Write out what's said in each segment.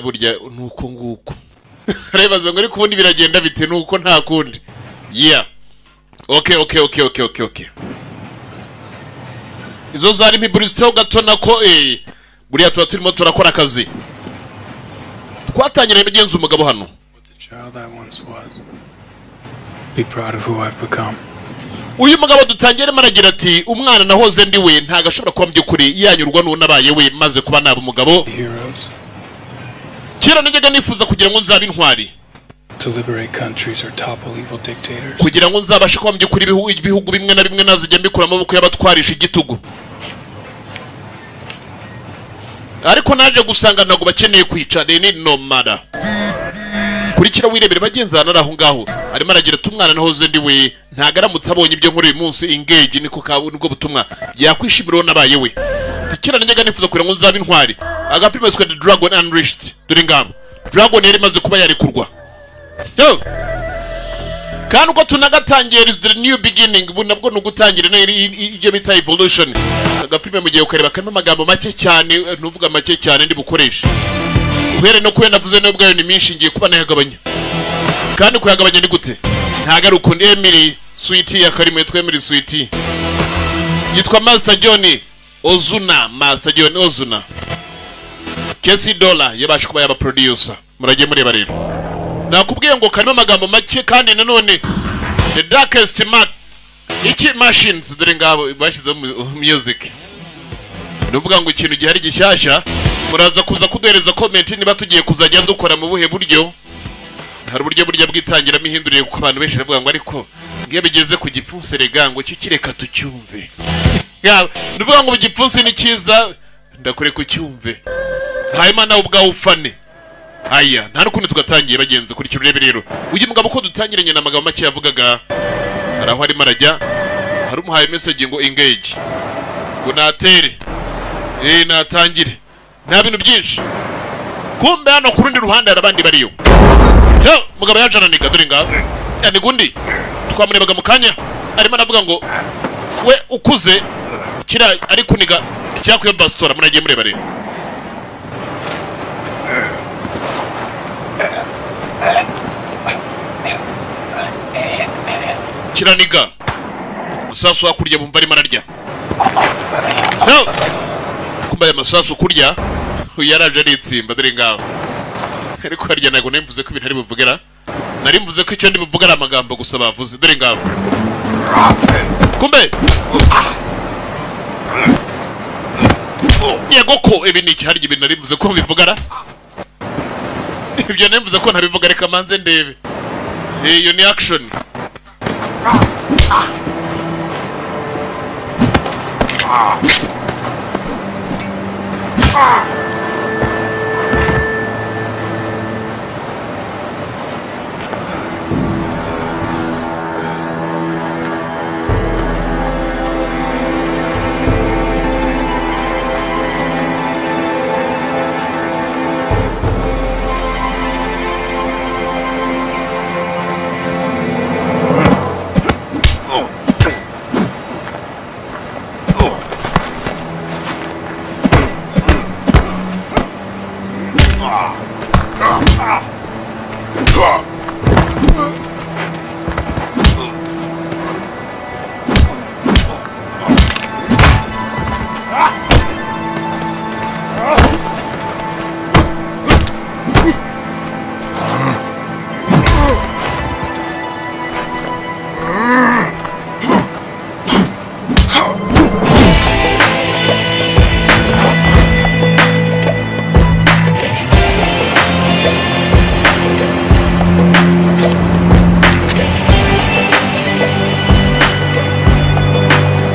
burya nuko nguko rebaza ngo ariko ubundi biragenda bite nuko nta kundi. Yeah, okay. Izo zari mpiburitseho gato nako buriya tuba turimo turakora akazi twatangiranye bigenza umugabo hano. Uyu mugabo dutangiye maragira ati umwana nahoze ndi we ntago ashobora kuba byukuri yanyurwa n'unabaye we maze kuba naba umugabo. Kira najyaga nifuza kugira ngo nzabe intwari kugira ngo nzabashe kuba byukuri ibihugu bimwe na bimwe nazijya mbikura amaboko y'abatwarisha igitugu, ariko naje gusanga ntago bakeneye kwica ni nomada. Kurikira wirebere bagenzana araho ngaho arimo aragira ati umwana nahoze ndi we ntago aramutse abonye ibyo nkuru uyu munsi engage niko kabunibwo butumwa yakwishimira nabaye we. Kira najyaga nifuza kugira ngo nzabe intwari agapima squad Dragon Unleashed dore ngamba Dragon yari maze kuba yarekurwa. Yo kandi uko tunagatangiye is the new beginning nabwo nugutangira ibyo bita evolution. Agapima mu gihe ukareba kandi amagambo make cyane nuvuga make cyane ndi bukoresha uhere no kuye navuze no bwayo ni minshi ngiye kuba nayagabanya. Kandi kuyagabanya ni gute? Ntago ari ukundi Emily Sweetie ya Karimo Emily Sweetie yitwa Master John Ozuna. Master John Ozuna Kesi Dollar yabasha kuba yaba producer. Murage mureba rero nakubwiye ngo karimo amagambo make kandi nanone the darkest mark iki machines dore ngabo bashize music. Nuvuga ngo ikintu gihari gishyashya muraza kuza kuduhereza comment niba tugiye kuzajya dukora mu buhe buryo. Hari uburyo bwitangira mihinduriye kuko abantu benshi bavuga ngo ariko ngiye bigeze ku gipfunse rega ngo cyukireka tucyumve. Ya nuvuga ngo igipfunse ni cyiza ndakure kucyumve hayima nawe ubwawe ufane. Aya nta rukundo tugatangiye bagenze kuri kirurebe rero uyu mugabo ko dutangiranye n'amagambo make yavugaga araho ari marajya hari umuhaye message ngo engage ngo natere natangire nta bintu byinshi. Kumbe hano ku rundi ruhande hari abandi bariyo. Yo mugabo yajananiga dore ngaho yani gundi twamurebaga mu kanya arimo aravuga ngo we ukuze kira ari kuniga icyakuye bastora munagiye mureba rero. Kiraniga musasu wakurya bumva ari mararya. No kumba ya masasu kurya yaraje ari itsimba dore ngaho ariko harya nago nemvuze ko ibintu ari buvugera nari mvuze ko icyo ndi buvugara amagambo gusa bavuze dore ngaho kumbe yego ko ibi ni cyari ibintu nari mvuze ko bivugara ibyo nemvuze ko ntabivuga reka manze ndebe iyo ni action.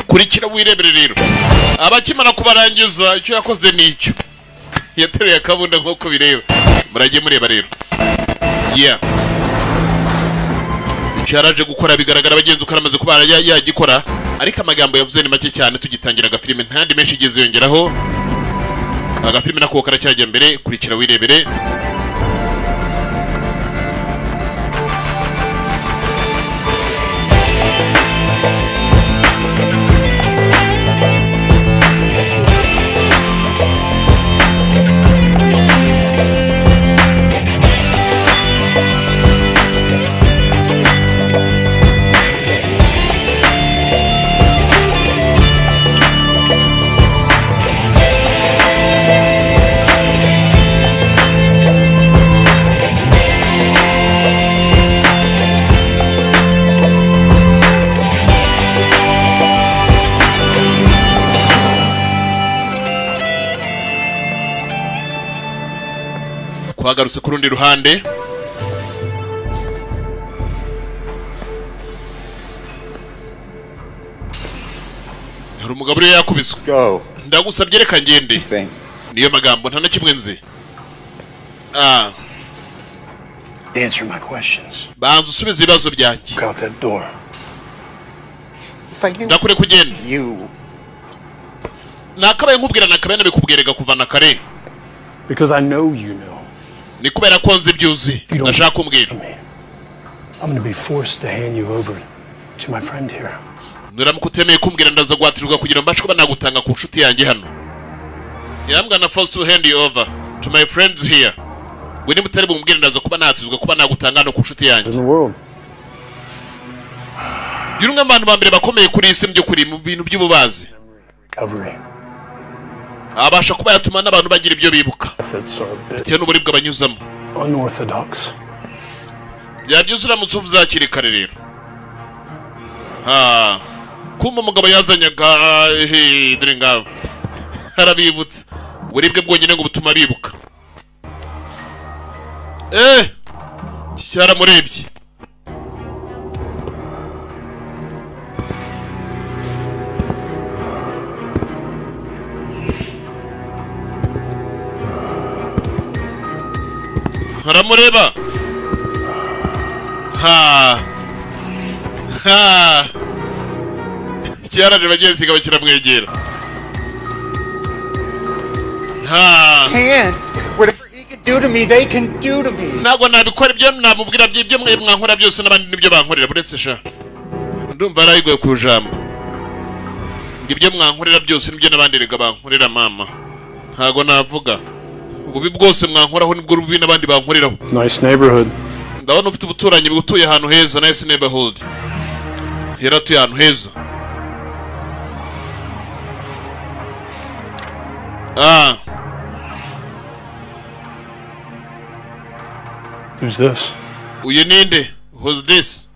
Kurikira wirebere rero abakimana kubarangiza icyo yakoze nicyo yatereye akabunda nk'uko bireba murage mureba rero. Yeah cyaraje gukora bigaragara bagenzi ukaramaze kuba yagikora ariko amagambo yavuze ni make cyane. Tugitangira agafilime ntandi menshi igeze yongeraho agafilime nako karacyajya mbere. Kurikira wirebere. twagarutse ku rundi ruhande. hari umugabo uri yakubiswe. Ndagusabye reka ngende. Niyo magambo nta na kimwe nzi. Answer my questions. Banza usubize ibibazo byanjye. Ndakure kugenda. Nakabaye nkubwira nakabaye nabikubwirega kuva na kare. Because I know you know. Ni kubera ko nzi byuzi. Nashaka kumbwira. I'm going to be forced to hand you over to my friend here. Nuramukutemeye kumbwira ndaza gwatirirwa kugira mbashe kuba nagutanga ku nshuti yanjye hano. I'm going to force to hand you over to my friends here. Wini mutari bumubwira ndaza kuba natizwa kuba nagutanga no ku nshuti yanjye. Yurunga abantu bambere bakomeye kuri isi byo kuri mu bintu by'ububazi. Abasha kuba yatuma n'abantu bagira ibyo bibuka. Bitewe n'uburi bw'abanyuzamo. Unorthodox. Yabyuzura mutsuvu zakiri kare rero. Kuma umugabo yazanyaga dore ngabo. Harabibutse. Uburibwe bwonyine ngo butuma bibuka. Cyara murebye. Haramureba. Cyara je bagenzi kaba kiramwegera. Can't. Whatever he can do to me, they can do to me. Nago nabikora ibyo namubwira by'ibyo mwe mwankora byose n'abandi nibyo bankorera buretse sha. Ndumva arayigoye ku jambo. Ibyo mwankorera byose nibyo n'abandi rega bankorera mama. Ntago navuga. Ububi bwose mwankoraho nibwo rubi n'abandi bankoreraho. Nice neighborhood. Ndabona ufite ubuturanyi butuye ahantu heza. Nice neighborhood. Yaratuye ahantu heza. Who's this? Uyu ninde? Who's this?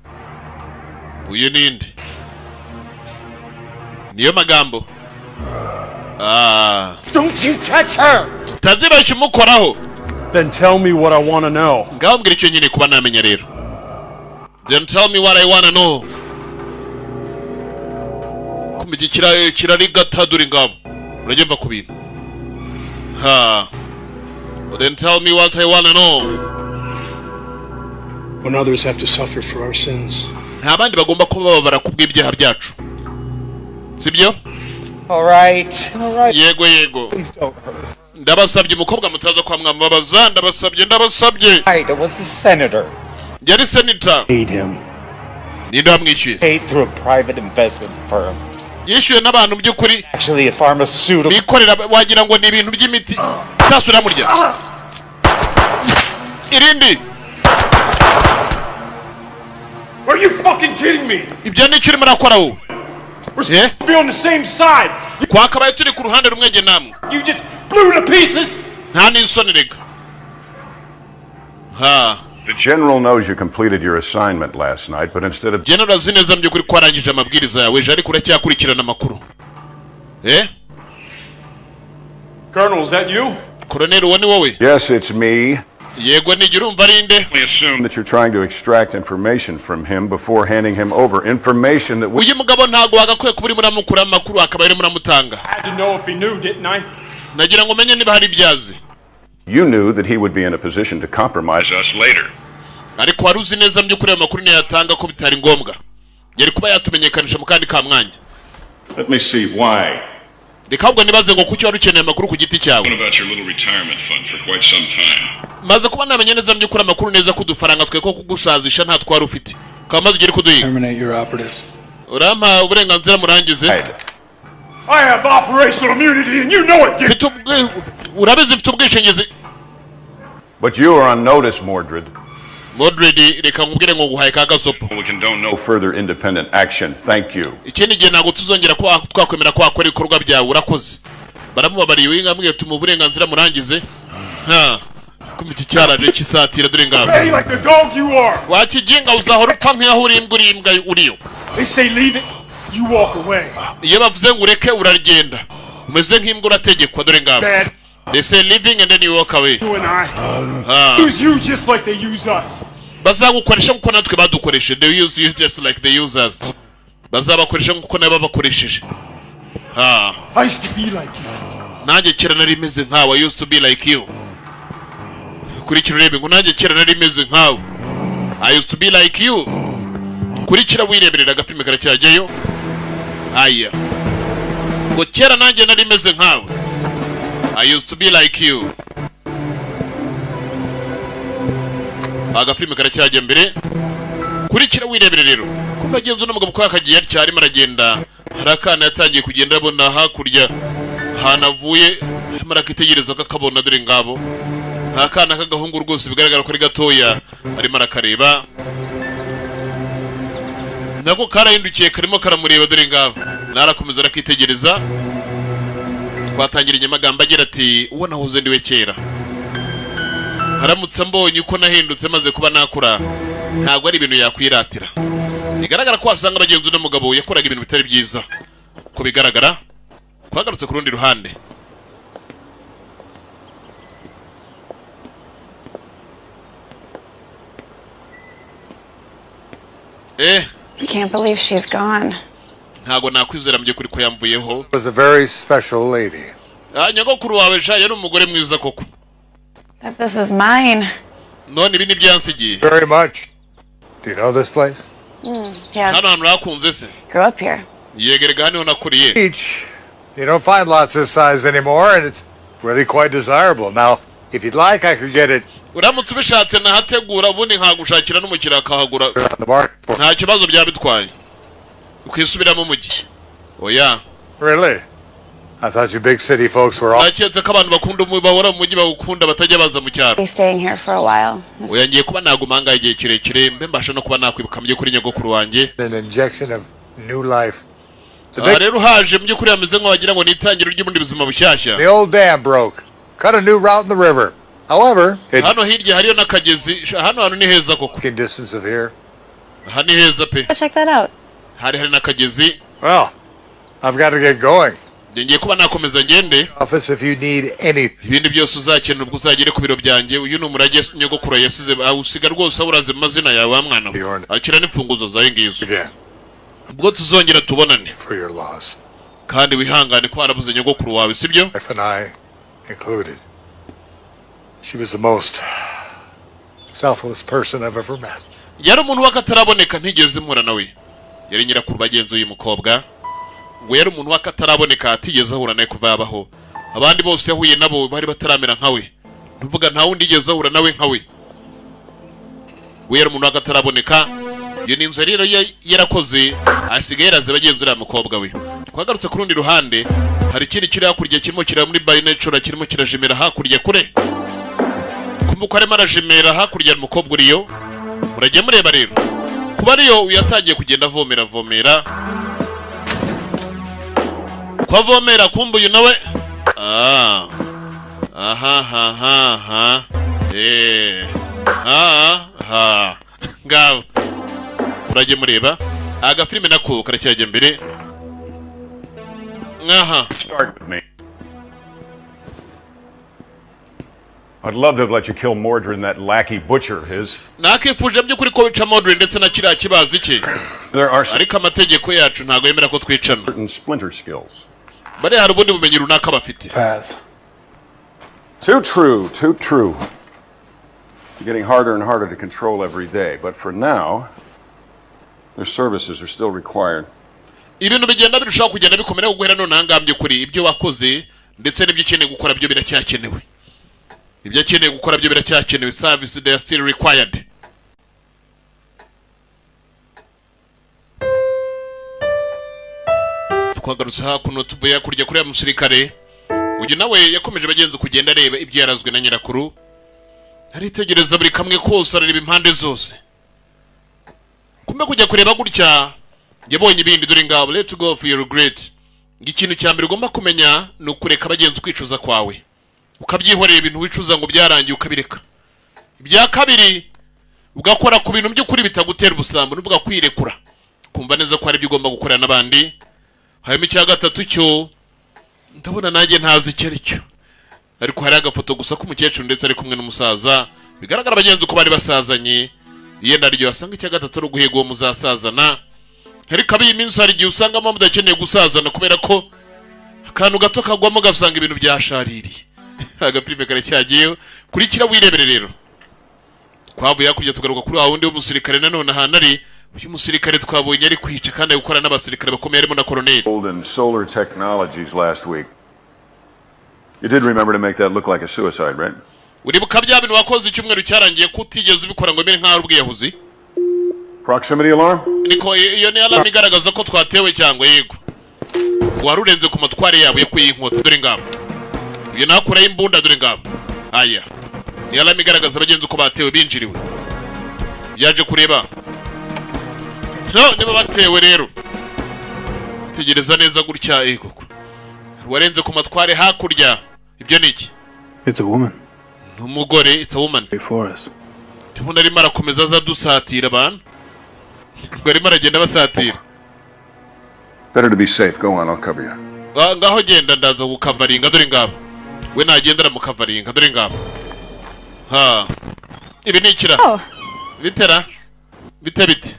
Uyu ninde? Niyo magambo. Don't you touch her! Tazibasha umukoraho. Then tell me what I want to know. Ngaho mbwira icyo nyine kuba namenya rero. Then tell me what I want to know. Kumiki kirari gataduri ngabo. Uragemva ku bintu. Then tell me what I want to know. When others have to suffer for our sins. Nta bandi bagomba kuba babara kubw'ibyaha byacu. Sibyo? All right. Yego. Please don't hurt. Ndabasabye umukobwa mutaza kwa mwamabaza. Ndabasabye. Right, it was the senator. Yari senator. Paid him. Ninde wamwishyuye? Paid through a private investment firm. Yishyuye n'abantu by'ukuri. Actually, a pharmaceutical. Bikorera wagira ngo ni ibintu by'imiti. Sasura murya. Irindi. Are you fucking kidding me? Ibyo ni cyo murakora wowe. We're supposed to be on the same side. Kwakabaye turi ku ruhande rumwe namwe. You just blew to pieces. Nta n'isoni rega. The general knows you completed your assignment last night, but instead of General zineza mbyukuri kwarangije amabwiriza yawe je ariko uracyakurikirana amakuru. Colonel, is that you? Colonel woni wowe? Yes, it's me. Yego ni urumva rinde. We assume that you're trying to extract information from him before handing him over information that Uyu mugabo ntago wagakwiye kuburi muramukura amakuru akaba ari muramutanga. I had to know if he knew, didn't I? Nagira ngo menye niba hari byazi. you knew that he would be in a position to compromise us later. Ariko waruzi neza mbyukuri amakuru ne yatanga ko bitari ngombwa. Yari kuba yatumenyekanisha mu kandi ka mwanya. Let me see why. Ndikabwo nibaze ngo kuki warukeneye amakuru ku giti cyawe. What about your little retirement fund for quite some time? Maze kuba namenye neza mbyukuri amakuru neza kudufaranga twe ko kugusazisha nta twari ufite. Kamaze ugire kuduhiga. Terminate your operatives. Urampa uburenganzira murangize. I have operational immunity and you know it. Urabizi mfite ubwishingizi. But you are on notice, Mordred. Mordred reka nkubwire ngo guhaye ka gasopo. We condone no further independent action. Thank you. Ikindi gihe nago tuzongera ko twakwemera ko akora ibikorwa byawe urakoze. Baramubabariye winga mbwiye tuma uburenganzira murangize. Kumiki cyaraje kisatira dore ngabo. Hey, like the dog you are. Wakijinga uzahora upfa nk'aho uri imbwa uriyo. They say leave it, you walk away. Iyo bavuze ngo ureke uragenda. Umeze nk'imbwa urategekwa dore ngabo. Bad. They say living and then you walk away. You and I use you just like they use us. Bazagukoresha nkuko natwe badukoresheje. They use you just like they use us. Bazabakoresha nkuko nabo bakoresheje. I used to be like you. Nanjye kera nari meze nkawe. I used to be like you. Kurikira urebe ngo nanjye kera nari meze nkawe. I used to be like you. Kurikira wireberera agapime karacyajyayo. Aya. Ngo kera nanjye nari meze nkawe. I used to be like you. Agapime karacyajya mbere. Kurikira wirebere rero. Kumba genzo n'umugabo kwa kagiye cyari maragenda. Harakana yatangiye kugenda abona hakurya. Hanavuye marakitegereza kakabona dore ngabo. Akana kagahungu rwose bigaragara ko ari gatoya ari marakareba. Nako karahindukiye karimo karamureba dore ngabo. Narakomeza rakitegereza. Twatangira inyamagambo agira ati uwo nahuze ndiwe kera. Haramutse mbonye uko nahindutse maze kuba nakura. Ntabwo ari ibintu yakwiratira. Bigaragara ko wasanga abagenzi n'umugabo yakoraga ibintu bitari byiza. Ko bigaragara twagarutse ku rundi ruhande. I can't believe she's gone. Ntago nakwizera muje kuri ko yamvuyeho. Was a very special lady. Nyagokuru wawe sha yari umugore mwiza koko. But this is mine. None ibi ni byansigiye. Very much. Do you know this place? Yeah. Hano hantu rakunze se. Grew up here. Yegerega hano nakuriye. Beach. You don't find lots this size anymore, and it's really quite desirable. Now, if you'd like, I could get it Uramutse ubishatse nahategura ubundi nkagushakira n'umukira akahagura. on the market for. Nta kibazo byabitwaye. Ukwisubira mu mujyi. Oya. Really? I thought you big city folks were all. Naketse ko abantu bakunda bahora mu mujyi bawukunda batajya baza mu cyaro. Be staying here for a while. Oya ngiye kuba nagumanga igihe kirekire mbe mbasha no kuba nakwibuka mujye kuri nyogokuru wanjye. An injection of new life. The big. Rero haje mujye kuri ameze nko wagira ngo nitangiro ry'ubundi buzima bushyashya. The old dam broke. Cut a new route in the river. However, it's Hano hirya hariyo nakagezi. Hano ni heza koko. in distance of here. Aha ni heza pe. Go check that out. Hari nakagezi. Well, I've got to get going. Ngiye kuba nakomeza ngende. Office if you need anything. Ibindi byose uzakenera ubwo uzagere ku biro byanjye. Uyu ni umurage nyogokuru yasize usiga rwose uraze amazina yawe wa mwana. Akira n'imfunguzo zawe ngizo. Again, Ubwo tuzongera tubonane. for your loss. Kandi wihangane ko harabuze nyogokuru wawe sibyo? Wife and I included. She was the most selfless person I've ever met. Yari umuntu wakataraboneka ntigeze mpura nawe. Yari nyirakuru bagenzi uyu mukobwa. Ngo yari umuntu wakataraboneka atigeze ahura nawe kuva yabaho. Abandi bose yahuye nabo bari bataramera nkawe. Ntuvuga nta wundi igeze ahura nawe nkawe. Ngo yari umuntu wakataraboneka. Iyo ni inzu rero yarakoze asigaye yaraze bagenzi uriya mukobwa we. Twagarutse ku rundi ruhande hari ikindi kiri hakurya kirimo kira muri by nature kirimo kirajimera hakurya kure. Kumbuka arimo arajimera hakurya umukobwa uriyo. Murajye mureba rero. Kuba ariyo uyatangiye kugenda vomera. Kwa vomera kumbu uyu nawe. Aha. Ngaho. Murajye mureba. Aga filime nako karacyajya mbere. Start with me. I'd love to have let you kill Mordred and that lackey butcher of his. Nakifuje by'ukuri ko wica Mordred ndetse na kiriya kibazi cye. There are Ariko amategeko yacu ntago yemera ko twicana. certain splinter skills. Bari hari ubundi bumenyi runaka bafite. Pass. Too true. You're getting harder and harder to control every day, but for now, their services are still required. Ibintu bigenda birushaho kugenda bikomera guhera none angambye kuri ibyo wakoze ndetse n'ibyo ukeneye gukora byo biracyakenewe. Ibyo akeneye gukora byo biracyakenewe. Service they are still required. Twagarutse hakuno tuvuye kurya kuri ya musirikare. Uyu nawe yakomeje bagenzi kugenda areba ibyo yarazwe na nyirakuru. Aritegereza buri kamwe kose arareba impande zose. Kumbe kujya kureba gutya yabonye ibindi dore ngabo. Let go for your regret. Ikintu cya mbere ugomba kumenya ni ukureka bagenzi kwicuza kwawe. Ukabyihorera ibintu wicuza ngo byarangiye ukabireka. Ibya kabiri ugakora ku bintu by'ukuri bitagutera ubusambo n'uvuga kwirekura. Kumva neza ko ari byo ugomba gukora n'abandi. Hanyuma icya gatatu cyo ndabona nanjye ntazi icyo ari cyo. ariko hari agafoto gusa k'umukecuru ndetse ari kumwe n'umusaza bigaragara bagenzi uko bari basazanye yenda ryo asanga icya gatatu ari uguhiga uwo muzasazana ariko abiyi minsi hari igihe usanga mama mudakeneye gusazana kubera ko akantu gato kagwamo gasanga ibintu byashaririye agapirime kare cyagiyeho kurikira wirebere rero twavuye hakurya tugaruka kuri wa wundi w'umusirikare nanone ahantu ari uyu musirikare twabonye ari kwica kandi ari gukora n'abasirikare bakomeye harimo na koroneli. And solar technologies last week. You did remember to make that look like a suicide, right? uribuka bya bintu wakoze icyumweru cyarangiye kutigeze ubikora ngo mbere nk'aho ubwiyahuzi. Proximity alarm? Niko iyo ni alarm igaragaza ko twatewe cyangwa yego warurenze ku matware yabo yo kuyinkota dore ngabo iyo nakura imbunda dore ngabo aya ni alarm igaragaza abagenzi ko batewe binjiriwe yaje kureba no niba batewe rero tegereza neza gutya yego warenze ku matware hakurya ibyo niki. It's a woman. Umugore, it's a woman. For us. Tubona arimo arakomeza aza dusatira abantu ngo arimo aragenda basatira. Better to be safe. Go on, I'll cover you. Ngaho genda ndaza gukavaringa dore ngabo we nagendera mu kavaringa dore ngabo ha ibi ni ikira bitera bite.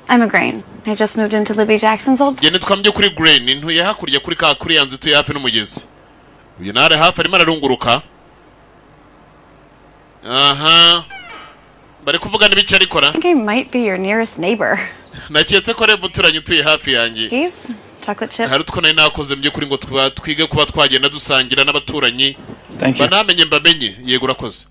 I'm a grain. I just moved into Libby Jackson's old. Gene twambye kuri Grain ntuye hakurya kuri yanzu tuye hafi n'umugezi. Uyu nare hafi arimo ararunguruka. Aha. Bari kuvuga nibice arikora. I think I might be your nearest neighbor. Naketse ko rebo turanye tuye hafi yanjye. Keys, chocolate chip. Hari utwo nari nakoze mye kuri ngo twige kuba twagenda dusangira n'abaturanyi. Banamenye mbamenye yego urakoze.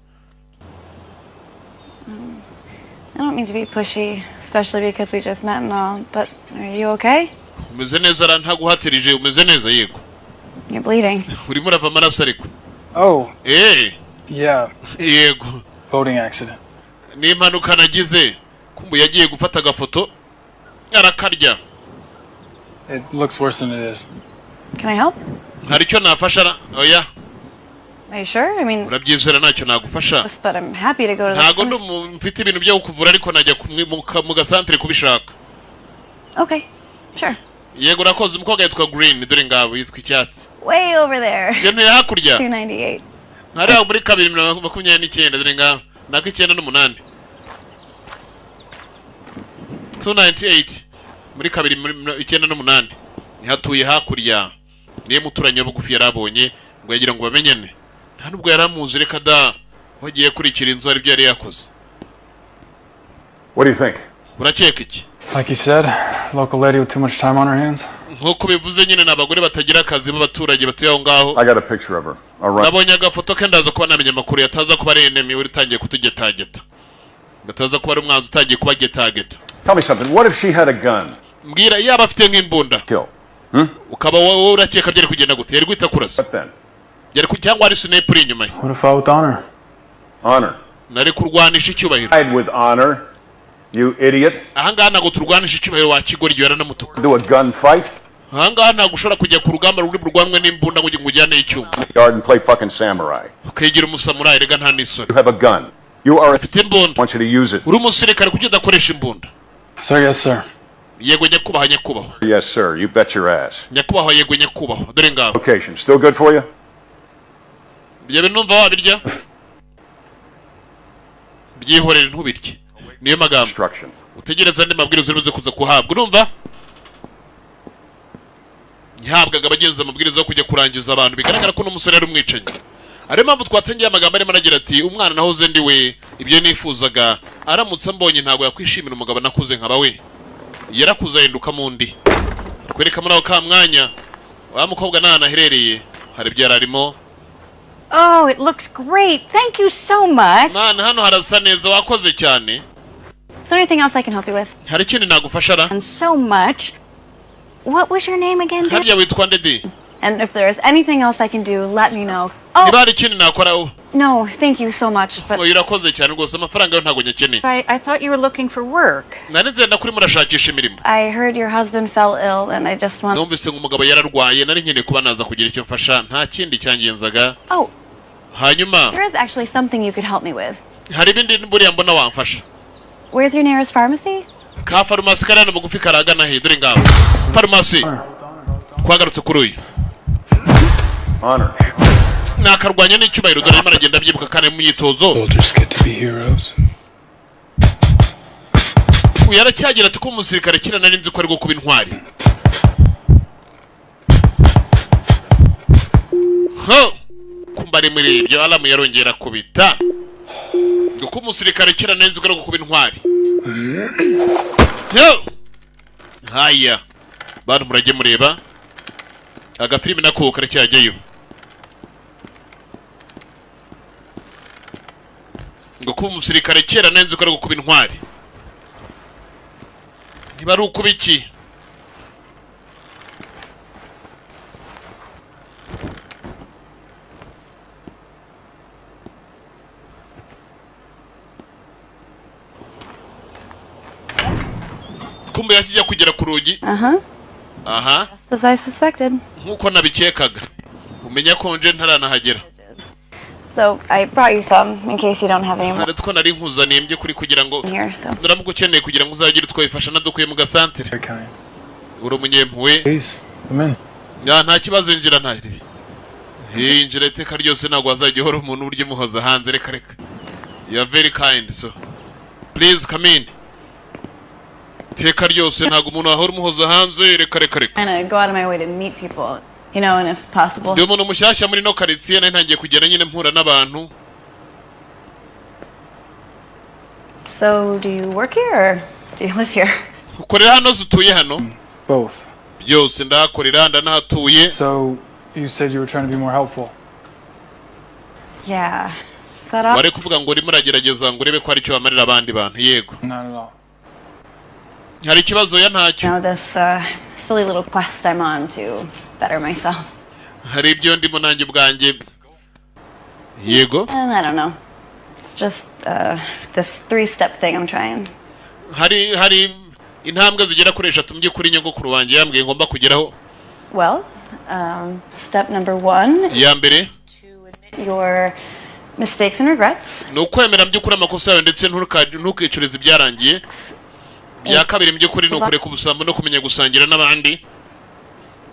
I don't mean to be pushy, especially because we just met and all, but are you okay? Umeze neza ra ntaguhatirije umeze neza yego. You're bleeding. Urimo urava amaraso ariko. Oh. Yeah. Yego. Boating accident. Ni impanuka nagize kumbu yagiye gufata agafoto arakarya. It looks worse than it is. Can I help? Hari cyo nafasha oya. Are you sure? I mean, urabyizera ntacyo nagufasha. But I'm happy to go to the. Ntago mfite ibintu byo kuvura ariko najya mu gasantere kubishaka. Okay. Sure. Yego urakoze umukobwa yitwa Green dore ngabo yitwa icyatsi. Way over there. Yeno yakurya. 298. Hari aho muri 229 dore ngabo nako 98. 298 muri 298 ntihatuye hakurya niye muturanye bugufi yarabonye ngo yagira ngo bamenyane nta nubwo yaramuzi reka da wagiye kurikira inzu ari byo yari yakoze. What do you think? Urakeka iki? Like you said, local lady with too much time on her hands. Nkuko bivuze nyine n'abagore batagira akazi b'abaturage batuye aho ngaho. I got a picture of her. All right. Nabonye agafoto ke ndaza kuba namenye amakuru yataza kuba ari enemy uri tangiye kutugetageta. Gataza kuba ari umwanzi utangiye kuba getageta. Tell me something. What if she had a gun? Mbwira yaba afite nk'imbunda. Kill. Ukaba wowe urakeka byari kugenda gute? Yari gwita kurasa. What then? Yari ku cyangwa ari sniper inyuma ye. What if I with honor? Honor. Nari kurwanisha icyubahiro. Hide with honor. You idiot. Ahangaha ntago turwanisha icyubahiro wa kigori yara namutuka. Do a gunfight. Ahangaha ntago ushobora kujya ku rugamba ruri burwanwe n'imbunda ngo ujyane icyuma. Yard and play fucking samurai. Ukayigira umusamurai rega nta nisoni. You have a gun. You are afite imbunda. I want you to use it. Uri umusirikare kuki udakoresha imbunda? Sir, yes sir. Yego nyakubaha. Yes sir, you bet your ass. Nyakubaha yego nyakubaha. Dore ngabo. Location still good for you? Byabe numva wabirya. Byihorere ntubirye. Niyo magambo. Instruction. Utegereza andi mabwiriza uruze kuza kuhabwa. Urumva? Ntihabwaga abagenza amabwiriza yo kujya kurangiza abantu bigaragara ko n'umusore ari umwicanyi. Ari mpamvu twatangiye amagambo arimo aragira ati umwana nahoze ndi we ibyo nifuzaga aramutse mbonye ntago yakwishimira umugabo nakuze nkaba we yarakuza ahinduka mu ndi. Twereka muri aho ka mwanya wa mukobwa nanaherereye hari byararimo. Oh, it looks great. Thank you so much. Nana hano harasa neza wakoze cyane. Is there anything else I can help you with? Hari ikindi nagufasha ra? And so much. What was your name again? Hariya witwa Ndedi. And if there is anything else I can do, let me know. Oh. Niba hari ikindi nakora. No, thank you so much. But urakoze cyane rwose amafaranga yo ntago nyakeneye. I thought you were looking for work. Nari nzenda kuri murashakisha imirimo. I heard your husband fell ill and I just want. Numvise umugabo yararwaye nari nkeneye kuba naza kugira icyo mfasha nta kindi cyangenzaga. Oh. Hanyuma. There is actually something you could help me with. Hari ibindi buriya mbona wamfasha. Where's your nearest pharmacy? Ka farumasi karana bugufi karagana he dore ngabo. Farumasi. Kwagarutse kuri uyu. Honor. nakarwanya n'icyubahiro dore arimo aragenda abyibuka kandi mu myitozo. Soldiers get to be heroes. uyu aracyagira ati ko umusirikare kira nari nzi ko ari kuba intwari. kumba ari muri ibyo alamu yarongera kubita ko umusirikare kira nari nzi ko ari kuba intwari. haya bantu murajye mureba agafilimi nako karacyajyayo ngo kuba umusirikare kera nari nzi ko ari kuba intwari. niba ari ukuba iki? kumbe yakijya kugera ku rugi. aha Just as I suspected. nkuko nabikekaga. umenya ko nje ntaranahagera. So I brought you some in case you don't have any more hari two nari nkuzaniye mbye kuri kugira ngo here. So nuramuka ukeneye kugira ngo uzagire twayifasha nadukuye mu gasantere. Very kind. uri umunyempuwe. Please, come in. nta kibazo injira ntahiri. injira iteka ryose ntabwo wazajya uhora umuntu urya umuhoza hanze. reka you are very kind, so please come in. iteka ryose ntabwo umuntu ahora umuhoza hanze. reka kind of go out of my way to meet people, you know, and if possible. ndi umuntu mushyashya muri no karitsiye nari ntangiye kugenda nyine mpura n'abantu. So do you work here or do you live here? ukorera hano utuye hano? Both. byose ndahakorera ndanahatuye. So, you said you were trying to be more helpful. Yeah. Is that all? wari kuvuga ngo urimo uragerageza ngo urebe ko hari icyo wamarira abandi bantu. yego. Not at all. hari ikibazo ya ntacyo. You know, this silly little quest I'm on to better myself. hari ibyo ndimo nanjye ubwanjye. yego. And I don't know. It's just this 3-step thing I'm trying. hari intambwe zigera kuri 3 mujye kuri nyogokuru wanjye yambwiye ngomba kugeraho. Well, step number 1 ya mbere to admit your mistakes and regrets. ni ukwemera by'ukuri amakosa yawe ndetse ntukicurize ibyarangiye. ya kabiri by'ukuri ni ukureka ubusambo no kumenya gusangira n'abandi.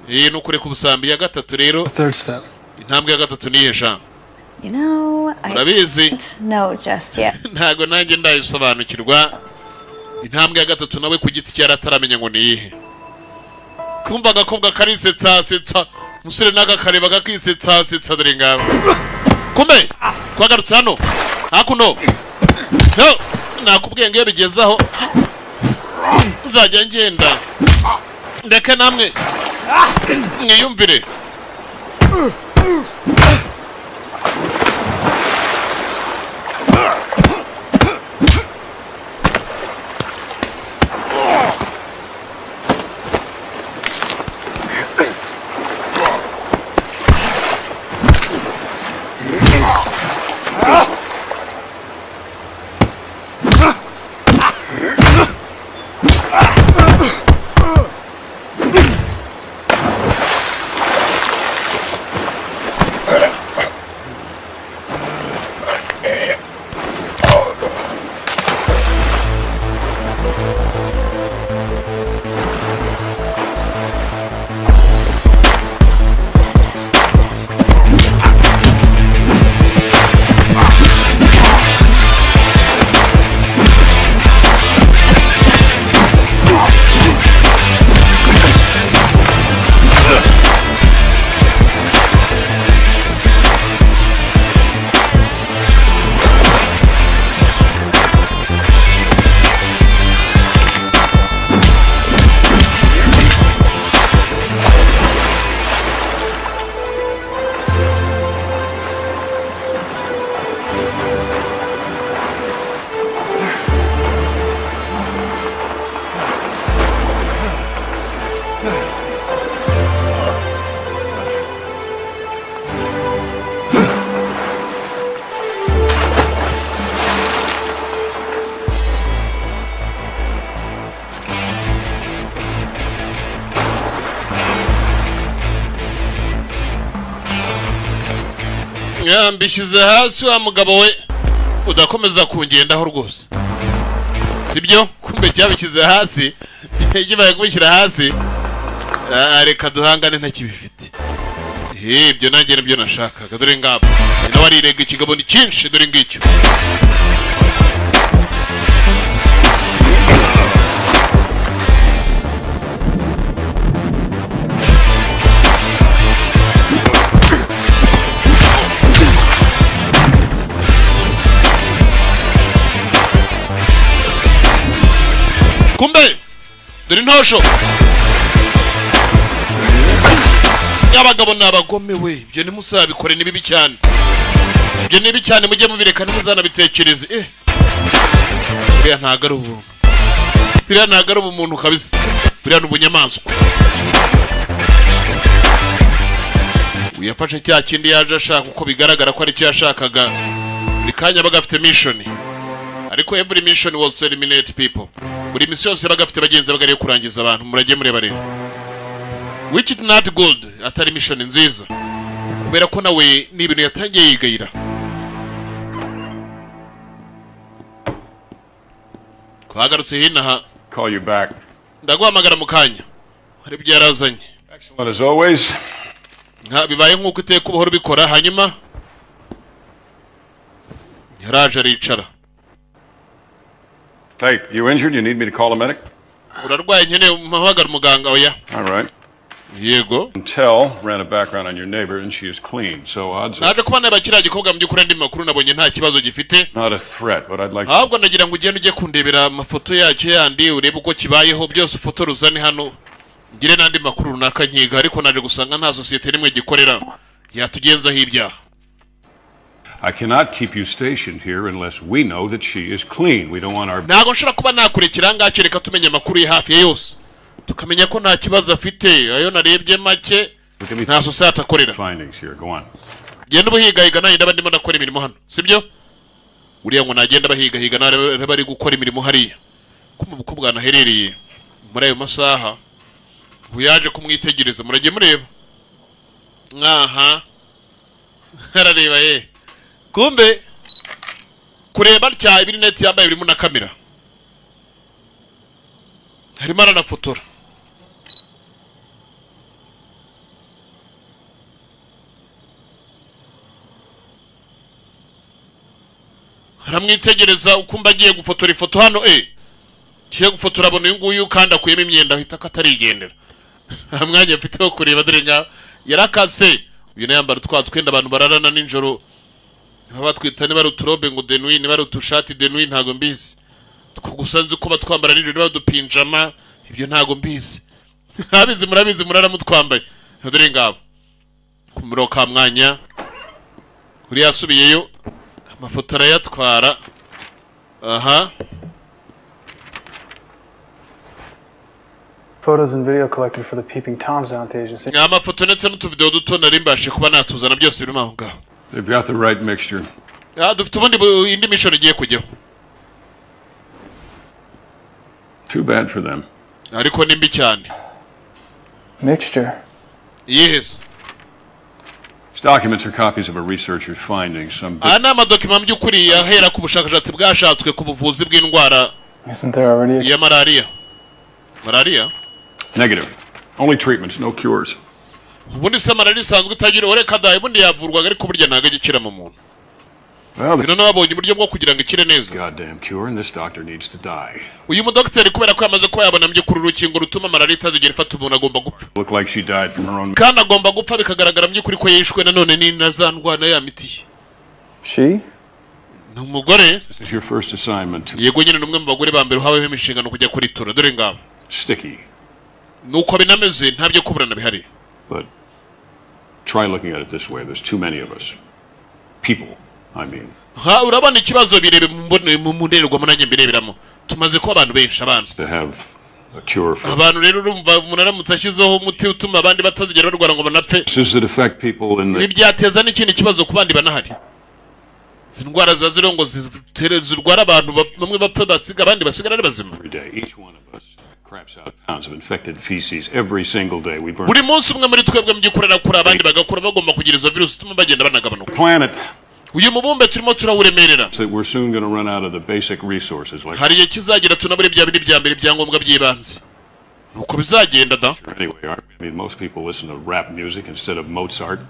ni ukureka ubusambo. ya gatatu rero The third step. intambwe ya gatatu ni yeja. You know, I urabizi don't know just yet. ntago nanjye ndayisobanukirwa. intambwe ya gatatu nawe ku giti cyari ataramenya ngo ni iyihe. kumva agakobwa karisetsa umusore n'agakareba gakisetsa dore ngabo. kumbe twagarutse hano hakuno. nakubwiye ngo iyo bigezaho uzajya ngenda ndeke namwe mwiyumvire. mbishyize hasi wa mugabo we udakomeza kungendaho rwose. sibyo kumbe cyabishyize hasi kibaye kubishyira hasi. reka duhangane ntakibifite. ibyo nanjye nabyo nashakaga dore ngabo nawe arirega ikigabo ni cyinshi dore ngicyo kumbe dore ntosho abagabo n'abagome we ibyo ntimusabikore ni bibi cyane ibyo ni bibi cyane mujye mubireka ntimuzanabitekereze buriya ntago ari ubu buriya ntago ari ubumuntu kabisa buriya ni ubunyamaswa uyafashe cya kindi yaje ashaka uko bigaragara ko aricyo yashakaga buri kanya bagafite mission ariko every mission was to eliminate people buri misiyo yose bagafite bagenzi bagariye kurangiza abantu murajye mureba rero which is not good atari mission nziza kubera ko nawe ni ibintu yatangiye yigayira kwagarutse hinaha Call you back. ndaguhamagara mu kanya hari ibyo yarazanye Excellent as always. bibaye nk'uko iteka ubuhoro bikora hanyuma yaraje aricara Hey, you injured? You need me to call a medic? urarwaye nkeneye umuhamagara umuganga oya All right. yego Intel ran a background on your neighbor and she is clean, so odds are naje kuba naba kiriya gikobwa mu by'ukuri andi makuru nabonye nta kibazo gifite not a threat, but I'd like ahubwo nagira ngo ugende ujye kundebera amafoto yacyo yandi urebe uko kibayeho byose ufoto ruzane hano ngire n'andi makuru runaka nkiga ariko naje gusanga nta sosiyete n'imwe gikorera yatugenzaho ibyaha I cannot keep you stationed here unless we know that she is clean. We don't want our ntabwo nshobora kuba nakurekera ngaha kereka tumenya amakuru ye hafi ya yose tukamenya ko nta kibazo afite ayo narebye make nta sosiyete akorera findings here. Go on. genda ubuhigahiga nanjye ndaba ndimo ndakora imirimo hano sibyo uriya ngo nagenda bahigahiga nawe bari gukora imirimo hariya ko mu buko bwanaherereye muri ayo masaha uyaje kumwitegereza murajye mureba harareba ye kumbe kureba cya ibiri net yambaye birimo na kamera harimo aranafotora haramwitegereza ukumva agiye gufotora ifoto hano kiye gufotora abona uyu nguyu kandi akuyemo imyenda ahita katarigendera nta mwanya mfite wo kureba dore nga yarakase uyu nayambara twa twenda abantu bararana ninjoro baba twita niba ari uturobe ngo denui niba ari utushati denui ntago mbizi gusa nzi ko batwambara ninjoro niba dupinjama ibyo ntago mbizi murabizi muraramutwambaye dore ngabo ku muro ka mwanya uri yasubiyeyo amafoto arayatwara Photos and video collected for the Peeping Toms Out agency. amafoto ndetse n'utuvideo duto nari mbashe kuba natuzana byose birimo aho ngaho They've got the right mixture. dufite ubundi indi mission igiye kujyaho Too bad for them. ariko ni mbi cyane Mixture? yes These documents are copies of a researcher's findings. Some aya ni amadokima mu by'ukuri yahera ku bushakashatsi bwashatswe ku buvuzi bw'indwara Isn't there already a... ya malariya negative. Only treatments, no cures. ubundi se malariya isanzwe itagira ureka dayi ubundi yavurwaga ariko burya ntago agikira mu muntu Well, this rero babonye uburyo bwo kugira ngo ikire neza goddamn cure, and this doctor needs to die. uyu mudokiteri kubera ko yamaze kuba yabona mu by'ukuri urukingo rutuma malariya itazigera ifata umuntu agomba gupfa Looked like she died from her own. kandi agomba gupfa bikagaragara mu by'ukuri ko yishwe nanone ni na za ndwara yamitiye She? ni umugore This is your first assignment. yego nyine ni umwe mu bagore ba mbere uhaweho inshingano kujya kuritura dore ngabo Sticky, nuko binameze nta byo kuburana bihari but try looking at it this way. There's too many of us. People, I mean. urabona ikibazo birebe mu ndorerwamo nanjye mbireberamo tumaze kuba abantu benshi abantu To have a cure for. abantu rero urumva umuntu aramutse ashyizeho umuti utuma abandi batazigera barwara ngo banapfe This is that affect people in the. ntibyateza n'ikindi kibazo ku bandi banahari izi ndwara ziba ziriho ngo zirwara abantu bamwe bapfe basiga abandi basigara ari bazima Every day, each one of us craps out pounds of infected feces every single day. We burn buri munsi umwe muri twebwe mu by'ukuri arakura abandi bagakura bagomba kugira izo virusi ituma bagenda banagabanuka the planet. uyu mubumbe turimo turawuremerera That we're soon going to run out of the basic resources like hari igihe kizagira tunabure bya bindi bya mbere ibyangombwa by'ibanze nuko bizagenda da. Anyway, I mean, most people listen to rap music instead of Mozart.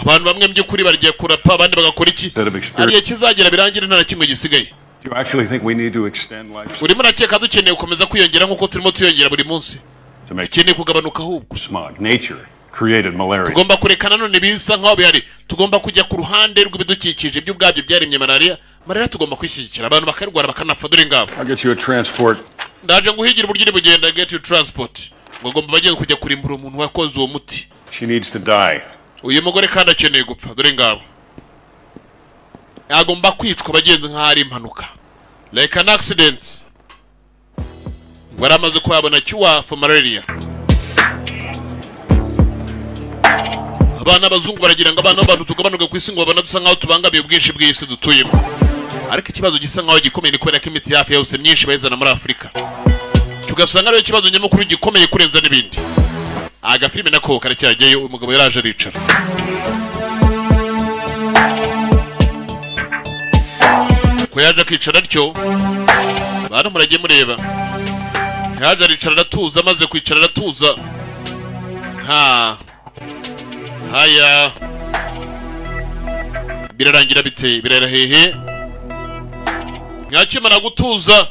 Abantu bamwe by'ukuri bargiye kurapa abandi bagakora iki? Ariye kizagera birangire nta kimwe gisigaye. Do you actually think we need to extend life? Urimo nakeka dukeneye gukomeza kwiyongera nkuko turimo tuyongera buri munsi. Dukeneye kugabanuka ahubwo. Smog, nature created malaria. Tugomba kurekana none bisa nkaho bihari. Tugomba kujya ku ruhande rw'ibidukikije by'ubwabyo byaremye malaria. Malaria tugomba kwishyigikira abantu bakarwara bakanapfa dore ngabo. I'll get you a transport. Ndaje nguhigira uburyo uri bugenda get you transport. Ngomba bagiye kujya kurimbura umuntu wakoze uwo muti. She needs to die. Uyu mugore kandi akeneye gupfa dore ngabo. Agomba kwicwa bagenzi nk'ari impanuka. Like an accident. Waramaze kwabona cure for malaria. Abana abazungu baragira ngo abana b'abantu tugabanuke ku isi ngo babona dusa nkaho tubangamiye ubwinshi bw'isi dutuyemo. Ariko ikibazo gisa nkaho gikomeye ni kubera ko imiti hafi yose myinshi bayizana muri Afurika. Tugasanga ariyo kibazo nyamukuru gikomeye kurenza n'ibindi. Agafilime nako karacyajyayo umugabo yaraje aricara. Ko yaje akicara atyo bana muragiye mureba. Yaje aricara aratuza maze kwicara aratuza. Haya birarangira bite birera hehe nyakimara gutuza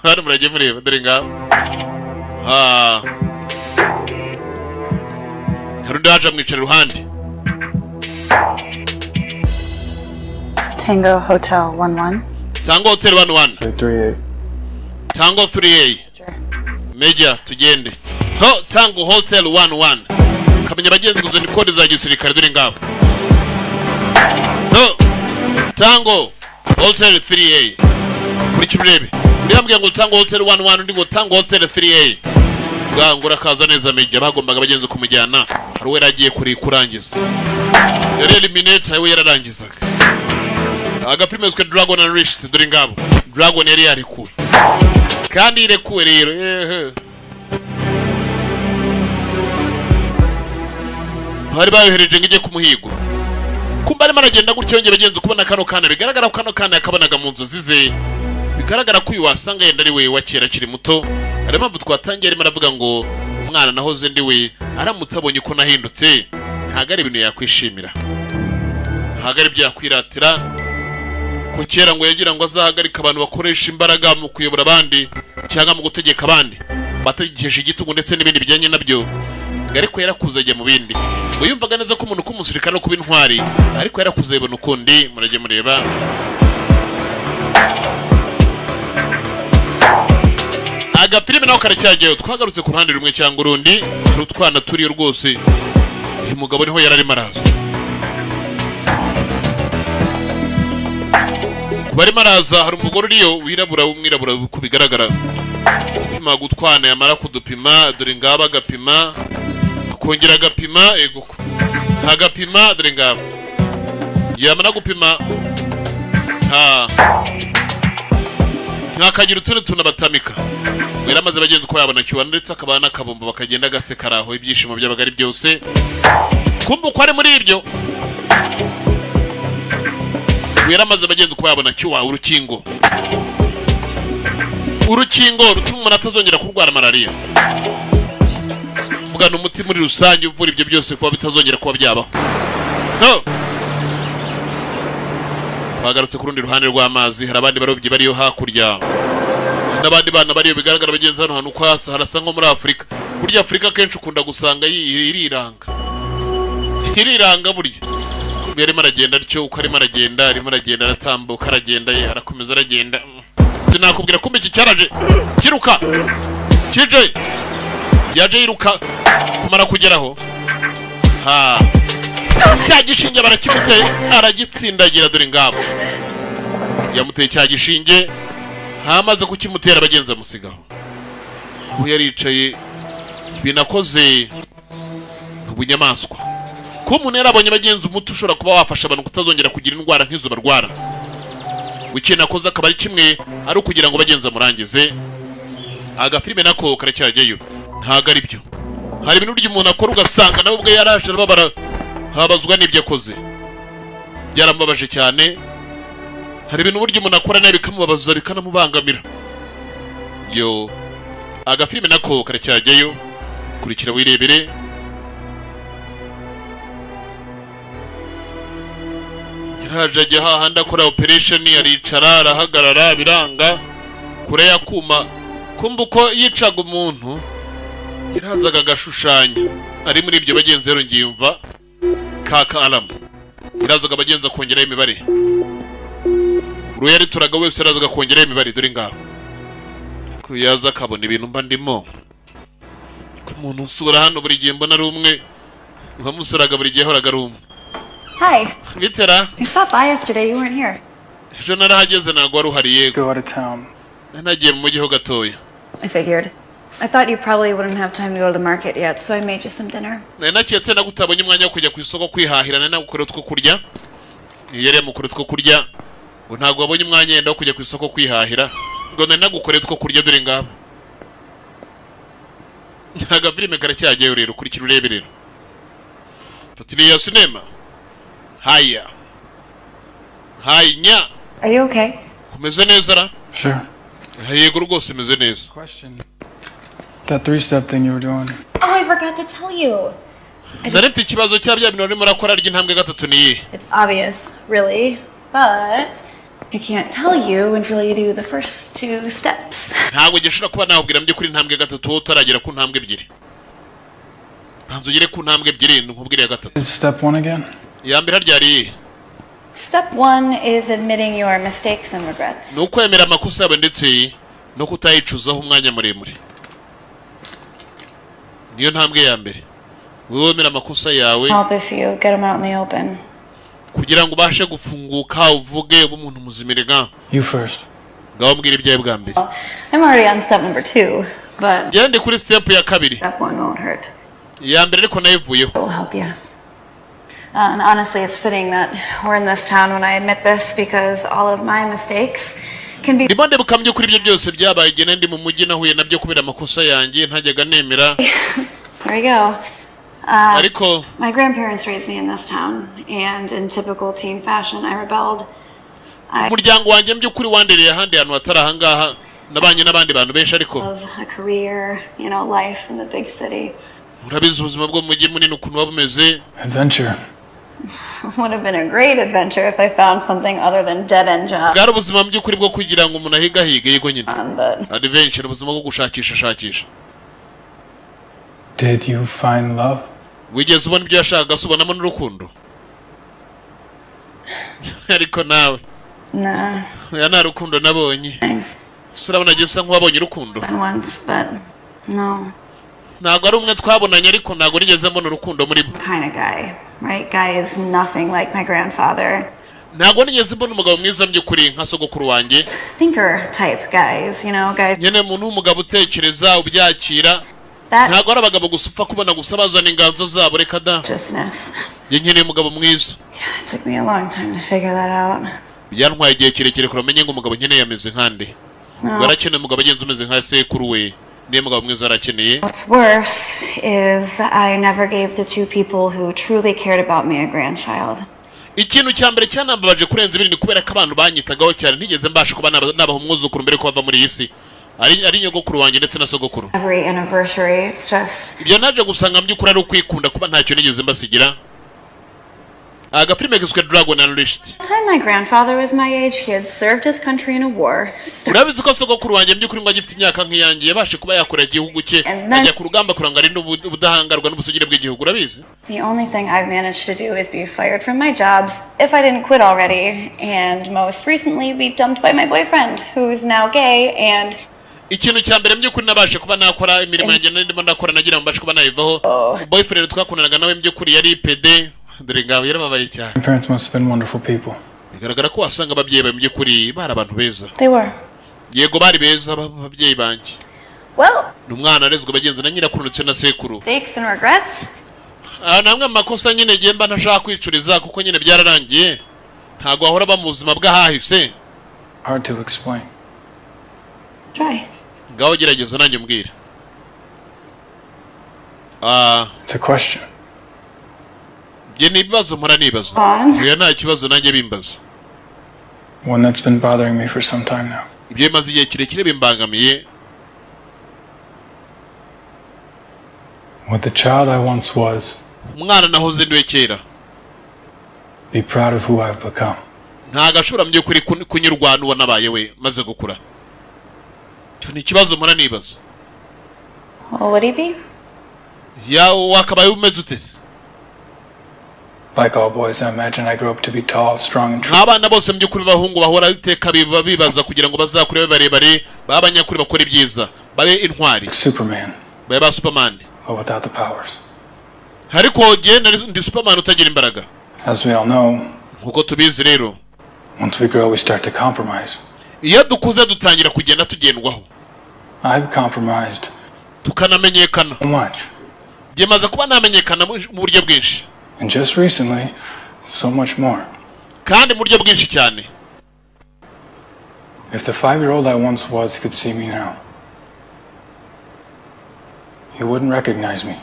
hano muragiye mureba dore ngaho harundi haje amwicara iruhande. Tango Hotel 11. Tango Hotel 11. 38. Tango 38. Meja tugende. Tango Hotel 11. Kamenya bagenzi kuzo ni kode za gisirikare dore ngabo. Tango Hotel 3A. Kuri kirebe. Uriyambwiye ngo Tango Hotel 11 undi ngo Tango Hotel 3A. Ngura kaza neza Meja bagombaga bagenzi kumujyana. Hari we ragiye kuri kurangiza. Yari eliminate we yararangizaga. Agapime zwe Dragon Unleashed dore ngabo. Dragon yari yarikuye. Kandi irekuwe rero. Hari bayohereje ngije kumuhigo. Kumba ari maragenda gutyo yongeye bagenzi kubona kano kana bigaragara ko kano kana yakabonaga mu nzu zize. Bigaragara ko uyu wasanga yenda ari we wakera kiri muto. Ari mpamvu twatangiye arimo aravuga ngo umwana nahoze ndi we aramutse abonye ko nahindutse ntago ari ibintu yakwishimira. Ntago ari byakwiratira. Ko kera ngo yagira ngo azahagarika abantu bakoresha imbaraga mu kuyobora abandi cyangwa mu gutegeka abandi batagijesha igitugu ndetse n'ibindi bijyanye nabyo. Ariko yarakuzajya mu bindi. Ngo yumvaga neza ko umuntu kumusirikana no kuba intwari ariko yarakuze ibintu ukundi murage mureba. Agapilime naho karacyajyayo twagarutse ku ruhande rumwe cyangwa urundi rutwana turiyo rwose. Uyu mugabo niho yarari maraza. Bari maraza hari umugore uriyo wirabura w'umwirabura uko bigaragara. Upima gutwana yamara kudupima dore ngaba agapima kongera agapima ego agapima dore ngaba yamara gupima ntakagira utundi tunabatamika. Yaramaze bagenzi ko yabona cyuwa ndetse akabana kabomba bakagenda gasekaraho ibyishimo by'abagari byose. Kumva ko ari muri ibyo yaramaze bagenzi ko yabona cyuwa urukingo rutuma umuntu atazongera kurwara malaria. Bugana umuti muri rusange uvura ibyo byose kuba bitazongera kuba byabaho. Bagarutse ku rundi ruhande rw'amazi hari abandi barobyi bariyo hakurya n'abandi bana bariyo bigaragara bagenzi hano hantu ko harasa nko muri Afurika. Burya Afurika kenshi ukunda gusanga iriranga burya. Yarimo aragenda atyo uko arimo aragenda aratambuka aragenda arakomeza aragenda. Sinakubwira ko iki cyaraje kiruka kije yaje yiruka kumara kugeraho cya gishinge barakimuteye aragitsindagira dore ngabo yamuteye cya gishinge hamaze kukimutera abagenzi amusigaho. Ubu yaricaye binakoze ubunyamaswa ko umuntu yarabonye bagenzi umuti ushobora kuba wafasha abantu kutazongera kugira indwara nk'izo barwara. Ikintu akoze akaba ari kimwe ari ukugira ngo bagenzi amurangize. Agapilime nako karacyajyayo ntago ari byo. Hari ibintu by'umuntu akora ugasanga nawe ubwe yaraje arababara habazwa n'ibyo akoze byaramubabaje cyane. Hari ibintu buryo umuntu akora nawe bikamubabaza bikanamubangamira. agafilime nako karacyajyayo kurikira wirebere. Yaraje ajya hahandi akora operation, aricara arahagarara biranga kure yakuma, kumva uko yicaga umuntu yarazaga agashushanya ari muri ibyo bagenzi rero ngiyumva kaka alam yarazaga abagenza kongeraho imibare, ruyarituraga wese yarazaga kongeraho imibare. Dore ngaho ko yaza akabona ibintu mba ndimo, ko umuntu usura hano buri gihe mbona ari umwe, uhamusuraga buri gihe horaga ari umwe. Hi. Bitera You stopped by yesterday. You weren't here. ejo narahageze ntabwo wari uhari. Yego Go out of town. nagiye mu mujyi ho gatoya. I figured. I thought you probably wouldn't have time to go to the market yet, so I made you some dinner. Naketse nagutabonye umwanya wo kujya ku isoko kwihahirana nagukora two kurya. Yari yamukora two kurya. Ngo ntabwo wabonye umwanya yenda wo kujya ku isoko kwihahira. Ngo nagukore two kurya. Dore ngabo. Ntaga filime karacyajyayo rero kurikira urebe rero. Fatiriya sinema. Haya. Hanya. Are you okay? Umeze neza ra? Sure. Yego rwose umeze neza. Question. That three-step thing you were doing. Oh, I forgot to tell you. Narete ikibazo cya bya bintu urimo urakora ry'intambwe gatatu niye. It's obvious, really, but I can't tell you until you do the first two steps. Ntabwo gishobora kuba nahubwira mbye kuri intambwe gatatu utaragera ku ntambwe ebyiri. Banzo ugere ku ntambwe ebyiri nkubwire ya gatatu. Is step one again? Ya mbere ryari Step one is admitting your mistakes and regrets. nuko yemera amakosa yawe ndetse no kutayicuzaho umwanya muremure. Niyo ntambwe ya mbere. Wowe wemera amakosa yawe Help if you get them out in the open. kugira ngo ubashe gufunguka uvuge umuntu muzimirega. You first. Ngaho mbwira ibyawe bwa mbere. I'm already on step number 2, but Gende kuri step ya kabiri. step 1 won't hurt. Ya mbere ariko nayivuyeho. It will help you. And honestly, it's fitting that we're in this town when I admit this because all of my mistakes can be. Ndimo ndebuka mbye kuri ibyo byose byabaye igihe ndi mu mujyi nahuye nabyo kubera amakosa yanjye ntajyaga nemera. There you go. Ariko My grandparents raised me in this town, and in typical teen fashion, I rebelled. umuryango wanjye by'ukuri wandereye ahandi hantu hatari ahangaha nabanye n'abandi bantu benshi ariko Of a career, you know, life in the big city. urabizi ubuzima bwo mu mujyi munini ukuntu buba bumeze. Adventure. Would have been a great adventure if I found something other than dead-end jobs. bwari ubuzima by'ukuri bwo kugira ngo umuntu ahigahige yego nyine. But Adventure ubuzima bwo gushakisha. Did you find love? Wigeze ubona ibyo yashakaga subonamo n'urukundo? Ariko nawe nah, ya nta rukundo nabonye. Urabona giye usa nk'uwabonye urukundo. once, but no. Ntabwo ari umwe twabonanye ariko ntabwo nigeze mbona urukundo muri bo. Kind of guy, right? Guy is nothing like my grandfather. Ntabwo nigeze mbona umugabo mwiza by'ukuri nka sogokuru wanjye. Thinker type guys, you know, guys. Nyene umuntu w'umugabo utekereza ubyakira. That Ntabwo ari abagabo gusa upfa kubona gusa bazana inganzo zabo reka da. consciousness. Njye nkeneye umugabo mwiza. It took me a long time to figure that out. Byantwaye igihe kirekire kuramenye ngo umugabo nkeneye ameze nkande. Barakeneye umugabo agenza umeze nka sekuru we. Niyo mugabo mwiza arakeneye. What's worse is I never gave the two people who truly cared about me a grandchild. Ikintu cya mbere cyanambabaje kurenza ibindi kubera ko abantu banyitagaho cyane ntigeze mbasha kuba nabaha umwuzukuru mbere ko bava muri iyi si. Ari nyogokuru wanjye ndetse na sogokuru. Every anniversary, it's just Ibyo naje gusanga by'ukuri ari ukwikunda kuba ntacyo nigeze mbasigira. Agafilime kiswe Dragon Unleashed. the time my grandfather was my age, he had served his country in a war. Urabizi ko sogokuru wanjye by'ukuri ngo agifite imyaka nk'iyanjye yabashe kuba yakora igihugu cye ajya ku rugamba kuranga ari n'ubudahangarwa n'ubusugire bw'igihugu urabizi. The only thing I've managed to do is be fired from my jobs if I didn't quit already, and most recently be dumped by my boyfriend, who's now gay, and Ikintu cya mbere by'ukuri nabashe kuba nakora imirimo yanjye ndimo ndakora nagira ngo mbashe kuba nayivaho. Boyfriend twakundanaga nawe by'ukuri yari PD. Dore ngaho yarababaye cyane. Your parents must have been wonderful people. Bigaragara ko wasanga ababyeyi bawe by'ukuri bari abantu beza. they were. Yego bari beza ababyeyi banjye. Well, N'umwana arezwe bagenzi na nyirakuru ndetse na sekuru. mistakes and regrets. Namwe amakosa nyine giye mba ntashaka kwicuriza kuko nyine byararangiye. Ntago ahora ba mu buzima bw'ahahise. Hard to explain. Try. Ngaho gerageza nanjye mbwira. It's a question. Bye ni ibibazo mpora nibaza. On. Oya nta kibazo nanjye bimbaza. One that's been bothering me for some time now. Ibyo bimaze igihe kirekire bimbangamiye. With the child I once was, umwana nahoze ndiwe kera. be proud of who I've become. Ntago ashobora mu by'ukuri kunyurwana uwo nabaye we maze gukura. Cyo ni ikibazo mpora nibaza. What would he be? Ya wakabaye umeze utese. Like all boys, I imagine I grew up to be tall, strong, and true. Abana bose mu by'ukuri bahungu bahora iteka bibaza kugira ngo bazakure barebare, babanyakuri bakora ibyiza, babe intwari. Superman, Babe ba Superman. but without the powers. Ariko ndi Superman utagira imbaraga. As we all know, Nkuko tubizi rero, once we grow, we start to compromise. iyo dukuze dutangira kugenda tugendwaho. I've compromised Tukanamenyekana. so much. Byemaze kuba namenyekana mu buryo bwinshi. And just recently, so much more. Kandi mu buryo bwinshi cyane. If the 5-year-old I once was could see me now, he wouldn't recognize me.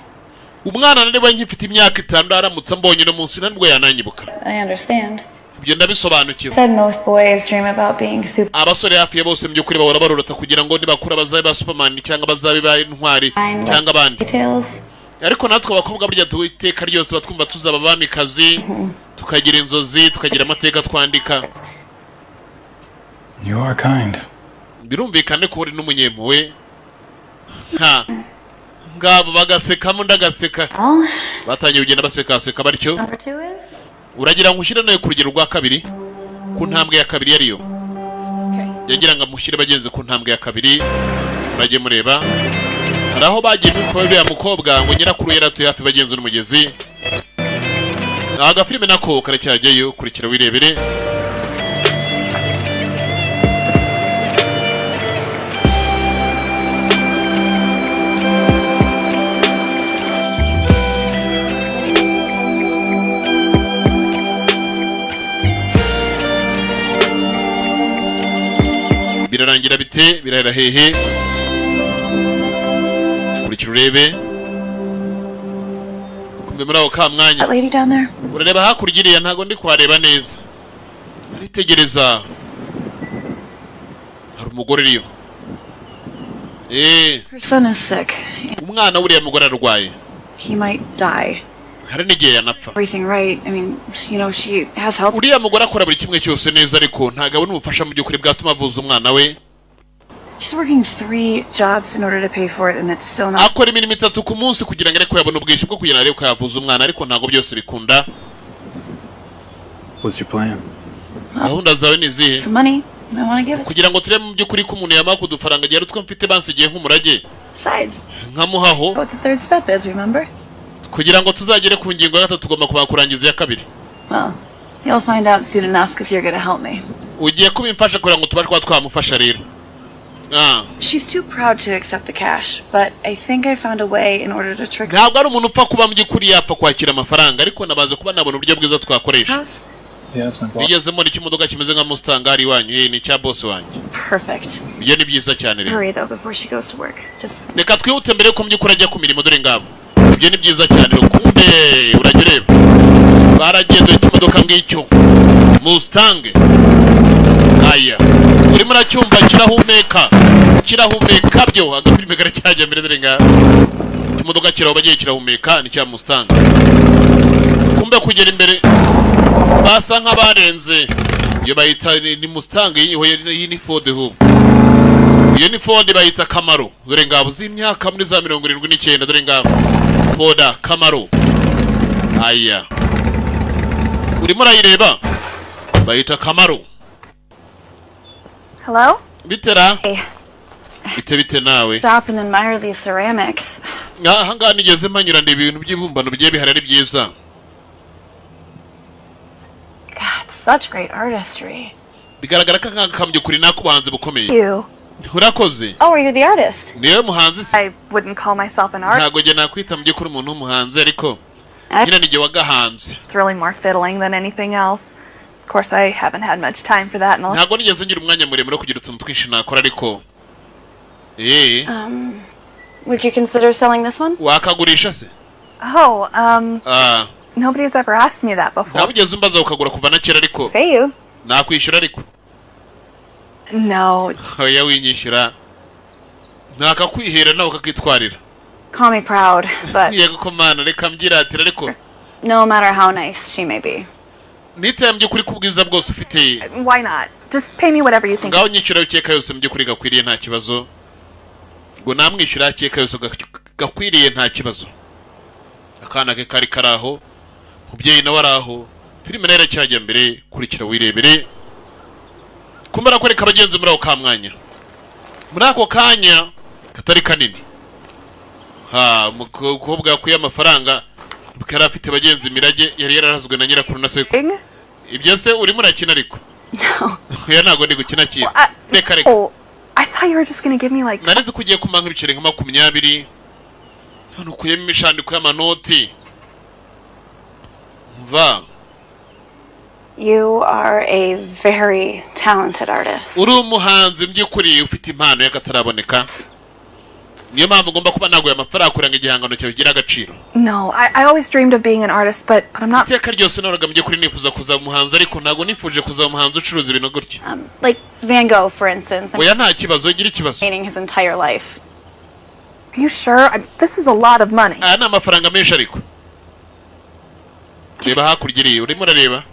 Umwana nari nkifite imyaka 5 aramutse mbonye no munsi ntabwo yananyibuka. I understand. Ibyo ndabisobanukiwe. Said most boys dream about being super. Abasore hafi ya bose mu by'ukuri bahora barorota kugira ngo nibakura bazabe ba Superman cyangwa bazabe ba intwari cyangwa abandi. Details. Ariko natwe abakobwa burya duiteka ryose tuba twumva tuzaba abamikazi, tukagira inzozi, tukagira amateka twandika. You are kind. Birumvikane ko uri n'umunyempuhwe. Ngabo bagasekamo ndagaseka. Oh. Batangiye kugenda baseka baricyo. Number 2 is? Uragira ngo ushyire nawe ku rugero rwa kabiri, ku ntambwe ya kabiri yariyo. Okay. Yagira ngo mushyire bagenze ku ntambwe ya kabiri, murajye mureba. Hari aho bagiye bipfa buriya mukobwa ngo nyirakuru yaratuye hafi bagenze n'umugezi. Aga filime nako karacyajyayo, kurikira wirebere. Birarangira bite, birahera hehe. Kurikira urebe. Kumbe muri aho ka mwanya. That lady down there? Urareba hakurya iriya ntago ndi kuhareba neza. Aritegereza. Hari umugore riyo. Her son is sick. Umwana uriya mugore arwaye. He might die. Hari n'igihe yanapfa. Everything right. I mean, she has health. Uriya mugore akora buri kimwe cyose neza ariko ntago abona ubufasha mu by'ukuri bwatuma avuza umwana we. She's working 3 jobs in order to pay for it and it's still not. Akora imirimo 3 ku munsi kugira ngo ariko yabone ubwishyu bwo kugira ngo yavuza umwana ariko ntago byose bikunda. What's your plan? Gahunda zawe ni zihe? Some money. I want to give it. Kugira ngo turebe mu by'ukuri ko umuntu yamaka udufaranga gihe rutwa mfite bansigiye nk'umurage. Besides, Nkamuhaho. what the 3rd step is, remember? Kugira ngo tuzagere ku ngingo ya 3 tugomba kurangiza ya 2. Well, you'll find out soon enough because you're going to help me. Ugiye kubimfasha kugira ngo tubashe kuba twamufasha rero. She's too proud to accept the cash, but I think I found a way in order to trick her. Ntabwo ari umuntu upfa kuba mu by'ukuri yapfa kwakira amafaranga ariko nabaze kuba nabona uburyo bwiza twakoresha. House? Yeah, that's my boss. Nigeze mbona ikimodoka kimeze nka Mustang ari wanyu, ni cya boss wanjye. Perfect. Iyo ni byiza cyane rero. Hurry though before she goes to work. Just Reka twihute mbere ko mu by'ukuri ajya ku mirimo dore ngabo. Ibyo ni byiza cyane rero. Kumbe urajya ureba. Baragenda ikimodoka ngicyo. Mustang. Aya. Urimo uracyumva kirahumeka byo agafilime karacyajya mbere dore ngabo. Ikimodoka kiraho bagiye kirahumeka ni cya Mustang. Kumbe kugera imbere basa nk'abarenze. Iyo bayita ni Mustang iyi ni Ford hub. Iyo ni Ford bayita Camaro. Dore ngabo z'imyaka muri za 79 dore ngabo. Ford Camaro. Aya. Urimo urayireba? Bayita Camaro. hello? Bitera? Hey. Bite nawe? Stop and admire these ceramics. Aha ngaha nigeze mpanyura ndeba ibintu by'ibumbano bigiye bihari ari byiza. God, such great artistry. Bigaragara ko kamye kuri nako buhanzi bukomeye. You. Urakoze? Oh, are you the artist? Niwe muhanzi se? I wouldn't call myself an artist. Ntago je nakwita mu by'ukuri umuntu w'umuhanzi ariko I- nyine nige wagahanze. It's really more fiddling than anything else. Of course, I haven't had much time for that in the Ntago nigeze ngira umwanya muremure kugira utuntu twinshi nakora ariko Would you consider selling this one? wakagurisha se? Oh, Ah, nobody's ever asked me that before. ntabugeze umbaza ukagura kuva na kera ariko Pay you? nakwishyura ariko No. oya winyishyura ntakakwihera nawe ukakitwarira. Call me proud, but yego ko mana reka mbyiratira ariko no matter how nice she may be. nitaye mu by'ukuri kubwiza bwose ufite Why not? Just pay me whatever you think. ngaho nyishyura ukeka yose mu by'ukuri gakwiriye nta kibazo ngo namwishyura akeka yose gakwiriye nta kibazo akana ke kari karaho umubyeyi nawe araho filime nayo iracyajya mbere kurikira wirebere kumara kwereka abagenzi muri ako kamwanya muri ako kanya katari kanini umukobwa yakuye amafaranga yari afite abagenzi imirage yari yararazwe na nyirakuru na sekuru ibyo se urimo urakina ariko oya ntabwo ndi gukina kintu reka reka I thought you were just gonna give me like nari nzi ko ugiye kumanka ibiceri nka 20 hano ukuyemo imishandiko y'amanoti mva You are a very talented artist. uri umuhanzi mu by'ukuri ufite impano y'akataraboneka niyo mpamvu ugomba kuba naguye amafaranga kugira ngo igihangano cyawe gire agaciro. No, I always dreamed of being an artist, but I'm not. iteka ryose nahoraga mu by'ukuri nifuza kuzaba umuhanzi ariko ntabwo nifuje kuzaba umuhanzi ucuruza ibintu gutya. Like Van Gogh, for instance. oya nta kibazo gira ikibazo. Painting his entire life. Are you sure? This is a lot of money. aya ni amafaranga menshi ariko. reba hakurya iriya urimo urareba.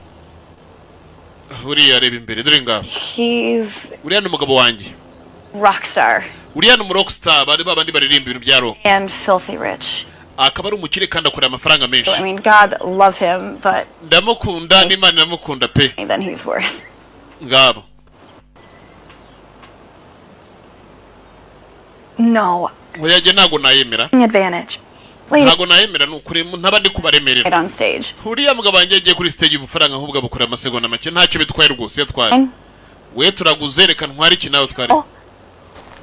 uriya reba imbere dore ngaho. uriya ni umugabo wanjye. Rockstar. uriya ni umurockstar bari babandi baririmba ibintu bya rock. And filthy rich. akaba ari umukire kandi akorera amafaranga menshi. I mean, God love him, but ndamukunda n'Imana iramukunda pe. Then he's worth. ngabo. No. oya jye ntabwo nayemera. Advantage. ntabwo nayemera nukuri ntaba ndi kubaremerera. On stage. uriya mugabo wanjye yagiye kuri stage ubufaranga ahubwo abukorera amasegonda make ntacyo bitwaye rwose yatwaye. we turaguze reka ntware iki nawe twari.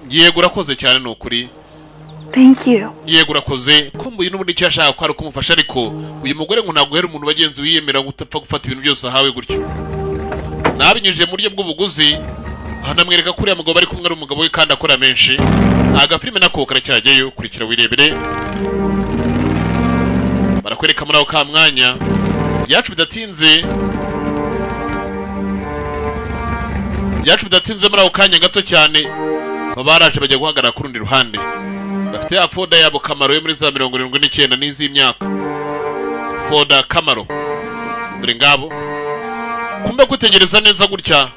yego urakoze cyane nukuri. Thank you. yego urakoze ko mbuye n'ubundi icyo yashaka ko ari ukumufasha ariko uyu mugore ngo ntabwo hera umuntu bagenzi wiyemera gutapfa gufata ibintu byose ahawe gutyo. nabinyujije mu buryo bw'ubuguzi hanamwereka ko uriya mugabo ari kumwe ari umugabo we kandi akora menshi. agafilime nako karacyajyayo kurikira wirebere. barakwereka muri ako ka mwanya byacu bidatinze muri ako kanya gato cyane baraje bajya guhagarara ku rundi ruhande bafite ya foda yabo Kamaro yo muri za 79 n'iz'imyaka foda Kamaro buri ngabo kumbe gutegereza neza gutya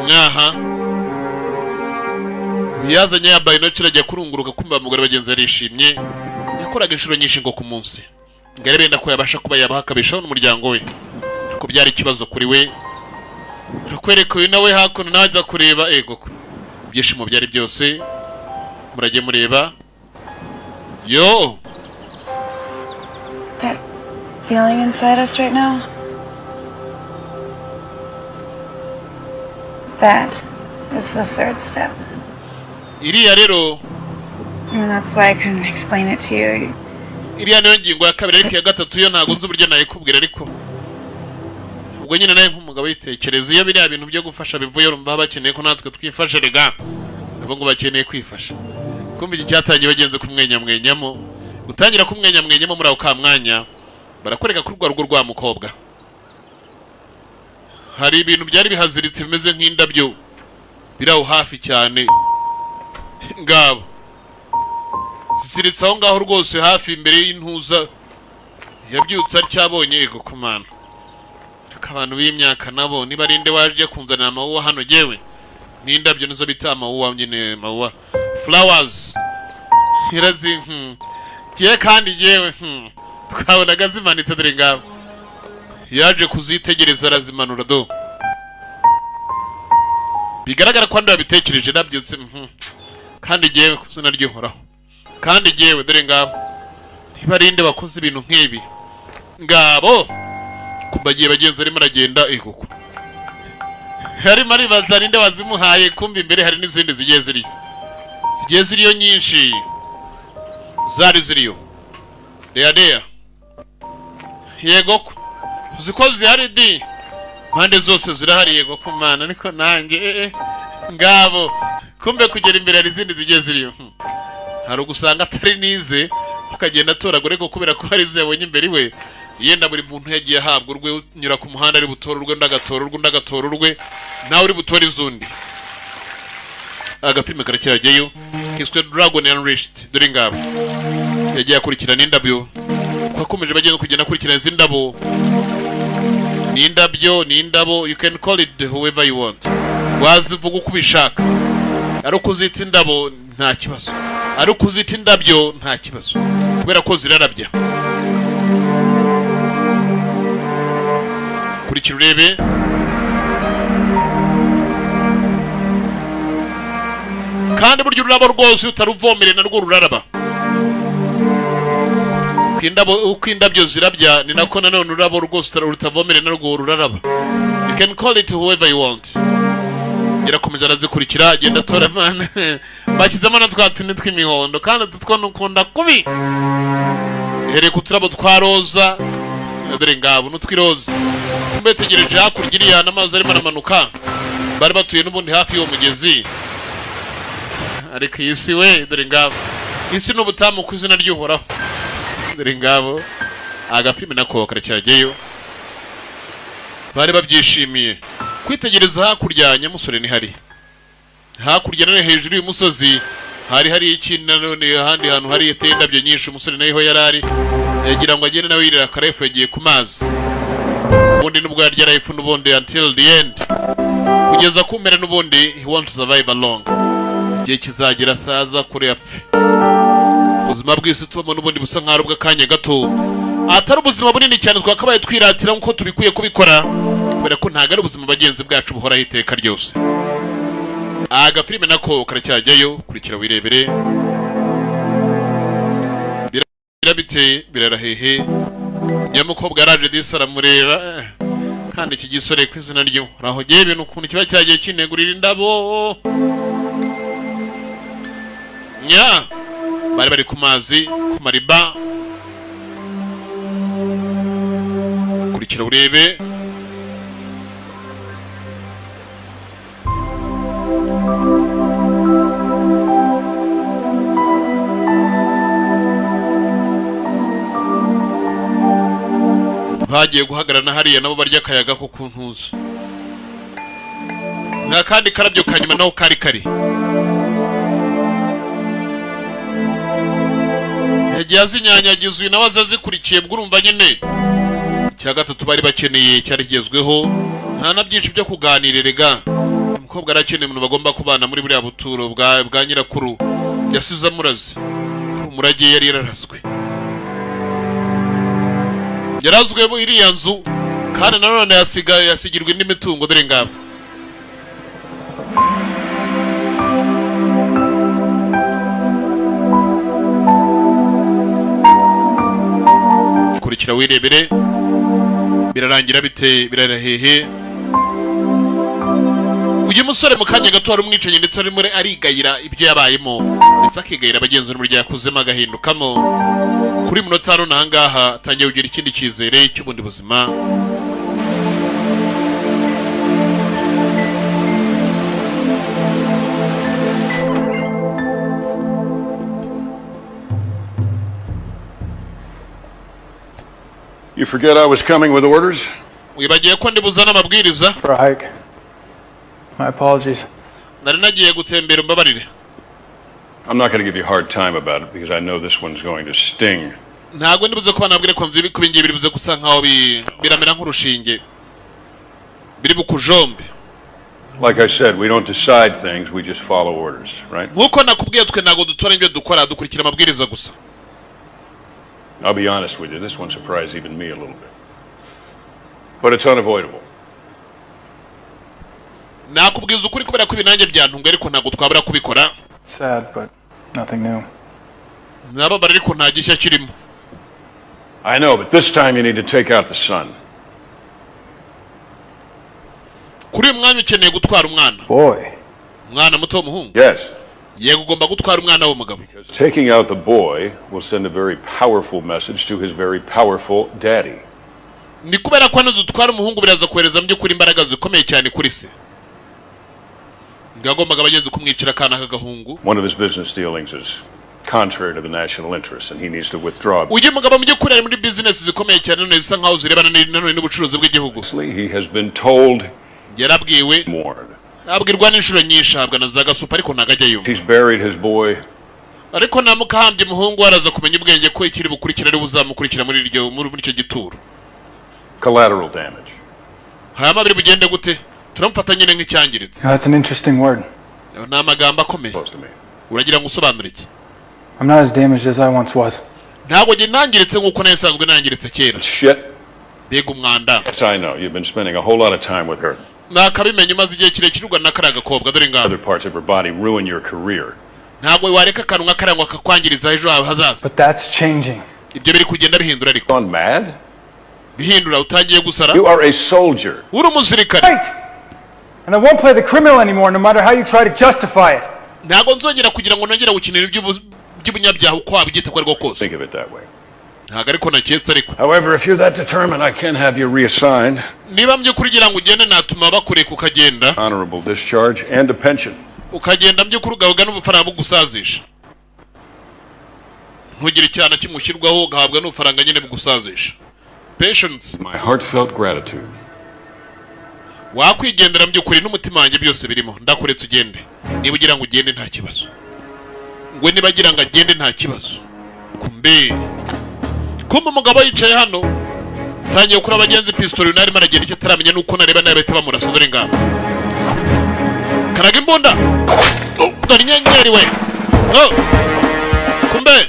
nyaha yazanye yambaye no kirajya kurunguruka kumbe abagore bagenzi arishimye yakoraga inshuro nyinshi ngo ku munsi ngare benda ko yabasha kuba yabahakabishaho n'umuryango we ko byari ikibazo kuri we rukwereka uyu nawe hakuno najya kureba ego ibyishimo byari byose murajye mureba yo That feeling inside us right now. That is the third step. iriya rero And that's why I couldn't explain it to you. iriya niyo ngingo ya kabiri ariko iya gatatu yo ntabwo nzi uburyo nayikubwira ariko ubwo nyine nawe nk'umugabo yitekereza iyo biriya bintu byo gufasha bivuye urumva bakeneye ko natwe twifashe rega nabo ngo bakeneye kwifasha kumva iki cyatangiye bagenze kumwenyamwenyamo gutangira kumwenyamwenyamo muri ako ka mwanya barakwereka kuri rwa rugo rwa mukobwa hari ibintu byari bihaziritse bimeze nk'indabyo biri aho hafi cyane ngabo zisiritse aho ngaho rwose hafi imbere y'intuza yabyutse aryabonye ego kumana reka abantu b'imyaka nabo niba rinde waje kunzanira amawuwa hano jewe n'indabyo nizo bita amawuwa nyine mawuwa flowers irazi giye kandi jewe twabonaga zimanitse dore ngabo yaje kuzitegereza arazimanura do bigaragara ko ndabitekereje nabyutse kandi jewe kuzina ryihoraho kandi jewe dore ngabo ntibarinde bakoze ibintu nk'ibi ngabo kubagiye bagenzi arimo aragenda iguko harimo aribaza rinde wazimuhaye kumbi imbere hari n'izindi zigiye ziriyo nyinshi zari ziriyo deya yego ko uziko zihari di mpande zose zirahari yego ko mana ariko nanjye ngabo kumbe kugera imbere hari izindi zigiye ziriyo hari ugusanga atari nize ukagenda atoragura ariko kubera ko hari izo yabonye imbere we yenda buri muntu yagiye ahabwa urwe unyura ku muhanda ari butora urwe ndagatora urwe nawe uri butora izundi agapime karacyajyayo kiswe Dragon Unleashed. Dore ngabo yagiye akurikirana indabyo, kwakomeje bagenda kugenda akurikirana izindabo. Ni indabo, you can call it whoever you want, wazivuga uko ubishaka. Ari ukuzita indabo nta kibazo, ari ukuzita indabyo nta kibazo, kubera ko zirarabya. Kurikira urebe. Kandi buryo ururabo rwose utaruvomere narwo ruraraba. Uko indabyo zirabya ni nako nanone ururabo rwose utavomere narwo ruraraba. You can call it whoever you want. Yarakomeje arazikurikira, agenda atora man. Bashyizemo na twa tuni tw'imihondo kandi tutwo nukunda kubi. Here ku turabo twa roza. Dore ngabo n'utwiroza. Mbetegereje hakurya iriya n'amazi arimo aramanuka. Bari batuye n'ubundi hafi y'uwo mugezi. Ariko isi we, dore ngabo. Isi n'ubutamu ku izina ry'Uhoraho. Dore ngabo agafilime nako karacyajyeyo. Bari babyishimiye kwitegereza hakurya. Nyamusore ni hari hakurya none hejuru y'umusozi hari ikintu nanone ahandi hantu hari itendabyo nyinshi. Umusore nayo yarari yagira ngo agende nawe yirira karefu, yagiye ku mazi. Ubundi nubwo yarya life n'ubundi until the end, kugeza kumera n'ubundi he want to survive along. Igihe kizagira saza kure yapfe. Ubuzima bw'isi tubamo n'ubundi busa nk'ari ubw'akanya gato, atari ubuzima bunini cyane twakabaye twiratira nk'uko tubikwiye kubikora, kubera ko ntago ari ubuzima bagenzi bwacu buhoraho iteka ryose. Agafilime nako karacyajyayo, kurikira wirebere. Birabite birarahehe. Nyamukobwa araje disi aramureba, kandi iki gisore ku izina ryo rahogeye ibintu ukuntu kiba cyagiye kinegurira indabo. Bari ku mazi ku mariba. Kurikira urebe. Bagiye guhagarana hariya nabo barya akayaga ko kuntuza. Nta kandi karabyo kanyuma naho kari. Yagiye azinyanyagiza uyu nawe azazikurikiye, bw'urumva nyine icya gatatu bari bakeneye cyari kigezweho. Nta na byinshi byo kuganirerega. Umukobwa arakeneye umuntu bagomba kubana muri buriya buturo bwa nyirakuru yasize amuraze. Umurage yari yararazwe. Yarazwe mu iriya nzu, kandi nanone yasigirwa indi mitungo. Dore ngabo kurikira wirebere. Birarangira bite birarahehe. Uyu musore mu kanya gato hari umwicanyi ndetse arimo arigayira ibyo yabayemo, ndetse akigayira abagenzi n'uburyo yakuzemo agahindukamo. Kuri munota rero nahangaha atangiye kugira ikindi cyizere cy'ubundi buzima. You forget I was coming with orders? Wibagiye ko ndibuzana amabwiriza? For a hike. My apologies. Nari nagiye gutembera, mbabarire. I'm not going to give you a hard time about it because I know this one's going to sting. Ntabwo ndibuze ko banabwire ko mviri kubingiye biribuze gusa nkaho biramera nk'urushinge. Biri bukujombe. Like I said, we don't decide things, we just follow orders, right? Nkuko nakubwiye twe ntago dutora ibyo dukora, dukurikira amabwiriza gusa. I'll be honest with you, this one surprised even me a little bit. But it's unavoidable. Nakubwiza ukuri kubera ko ibinange byantunga, ariko ntago twabura kubikora. Sad, but nothing new. Nababara ariko nta gishya kirimo. I know, but this time you need to take out the son. Kuri uyu mwanya ukeneye gutwara umwana. Boy. Umwana muto w'umuhungu. Yes. Yego ugomba gutwara umwana w'umugabo. Taking out the boy will send a very powerful message to his very powerful daddy. Ni kubera ko dutwara umuhungu biraza kohereza mu by'ukuri imbaraga zikomeye cyane kuri se. Ngagombaga abagenzi kumwicira kana kagahungu. One of his business dealings is contrary to the national interest and he needs to withdraw. Uyu mugabo mu by'ukuri ari muri business zikomeye cyane none zisa nkaho zirebana n'ubucuruzi bw'igihugu. He has been told, yarabwiwe, abwirwa n'inshuro nyinshi ahabwa na za gasupa ariko nagajya yumva. He's buried his boy. Ariko namukahambye umuhungu araza kumenya ubwenge ko ikiri bukurikira ari buzamukurikira muri icyo gituro. Collateral damage. Haya mabiri bugende gute? Turamufata nyine nk'icyangiritse. That's an interesting word. Ni amagambo akomeye. Close to me. Uragira ngo usobanure iki? I'm not as damaged as I once was. Ntabwo nge nangiritse nk'uko nasanzwe nangiritse kera. Shit. Bega umwanda. Yes, I know. You've been spending a whole lot of time with her. Nakabimenye maze igihe kirekire ugana n'akaraga kobwa dore ngabo. Other parts of her body ruin your career. Ntabwo wareka akantu nk'akarangwa kakwangiriza ejo hazaza. But that's changing. Ibyo biri kugenda bihindura ariko. Gone mad? Bihindura utangiye gusara. You are a soldier. Uri umusirikare. Right! And I won't play the criminal anymore no matter how you try to justify it. Ntabwo nzongera kugira ngo nongera gukinira iby'ubunyabyaha uko wabyita ko ariko kose. Think of it that way. Ntabwo ariko naketse ariko. However, if you're that determined, I can have you reassigned. Niba mbyukuri kugira ngo ugende natuma bakureka ukagenda. Honorable discharge and a pension. Ukagenda mbyukuri ugahabwa n'ubufaranga bugusazisha. Ntugire cyane kimushyirwaho ugahabwa n'ubufaranga nyine bugusazisha. Patience. My heartfelt gratitude. Wakwigendera mbyukuri n'umutima wanjye byose birimo. Ndakuretse ugende. Niba ugira ngo ugende nta kibazo. Ngwe niba agira ngo agende nta kibazo. Kumbe umugabo yicaye hano. Tangiye kuri abagenzi pistol narimo aragenda icyo taramenya nuko nareba nayo bahita bamurasa dore ngabo. Karaga imbunda. Dore inyenyeri we. Kumbe.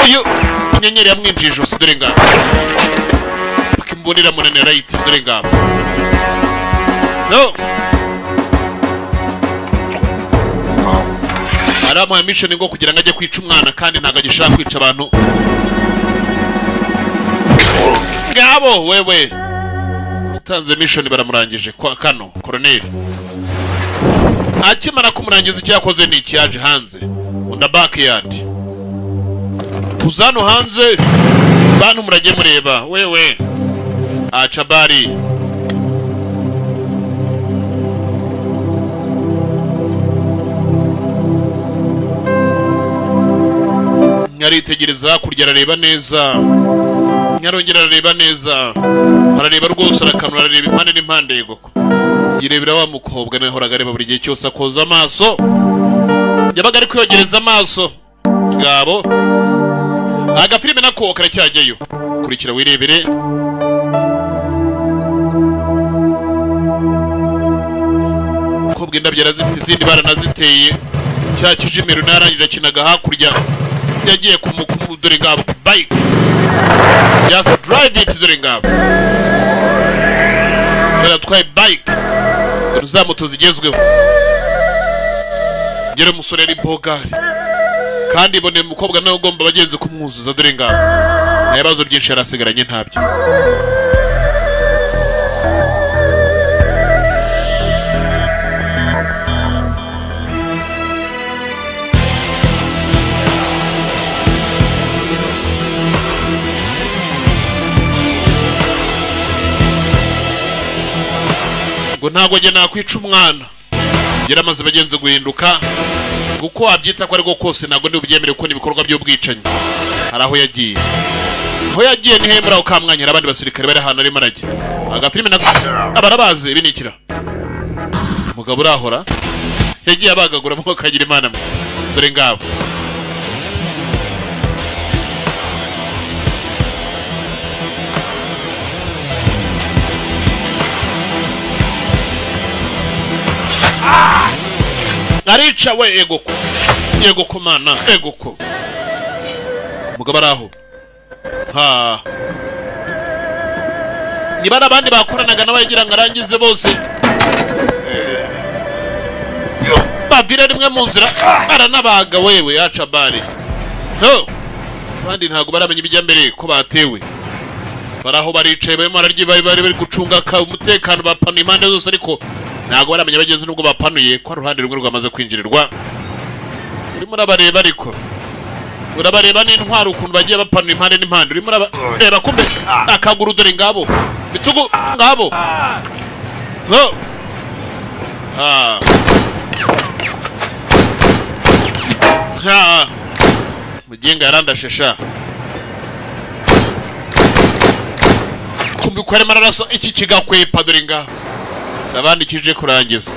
Uyu inyenyeri yamwinjije ijosi dore ngabo. Bakimbonera munene right dore ngabo. Aramuha mission ngo kugira ngo ajye kwica umwana kandi ntago agishaka kwica abantu. Ngabo wewe. Utanze mission baramurangije kwa kano colonel. Akimara kumurangiza icyo yakoze ni ikiyaje hanze. Unda backyard. Kuzano hanze. Bantu murage mureba wewe. Achabari. Nyaritegereza kurya arareba neza. Nyarongera arareba neza. Arareba rwose arakanura arareba impande n'impande yego. Yirebera wa mukobwa nawe horaga areba buri gihe cyose akoza amaso. Yabaga ari kwiyogereza amaso. Ngabo. Agafilime nako karacyajyayo. Kurikira wirebere. Kobwa indabyo razifite izindi baranaziteye. Cya kijimero narangije kinaga hakurya. Yagiye dore ngabo bike. Just drive it dore ngabo. Sora twaye bike. Za moto zigezweho. Ngere musore ari bogari. Kandi bone mukobwa nawe ugomba bagenze kumwuzuza dore ngabo. Nabazo byinshi yarasigaranye ntabyo. Ngo ntago nge nakwica umwana. Ngira amaze bagenze guhinduka. Kuko abyita ko ariko kose nago ndi ubyemere ko nibikorwa by'ubwicanyi. Haraho yagiye. Aho yagiye ni hembra ukamwanyira abandi basirikare bari hano ari marage. Agafilime nako abarabaze ibinikira. Mugabo urahora. Yagiye abagagura mu kagira imana mwe. Dore ngabo. Arica we egoko. Egoko mana, egoko. Mugabo araho. Ha. Nibara abandi bakoranaga nabayigira ngarangize bose. Bavira rimwe mu nzira aranabaga wewe yaca bari. Ho. Bandi ntago baramenye ibijya mbere ko batewe. Baraho baricaye barimo araryi bari gucunga umutekano bapana impande zose ariko ntago baramenya bagenzi nubwo bapanuye ko ruhande rumwe rwamaze kwinjirirwa. Urimo rabareba ariko urabareba n'intwaro ukuntu bagiye bapana impande n'impande. Urimo reba kumbe akaguru dore ngabo bitugu ngabo. Ho. Ah. Ha. Mugenga yarandashesha. Kumbi kwere mararaso iki kigakwepa dore ngabo. nabandikije kurangiza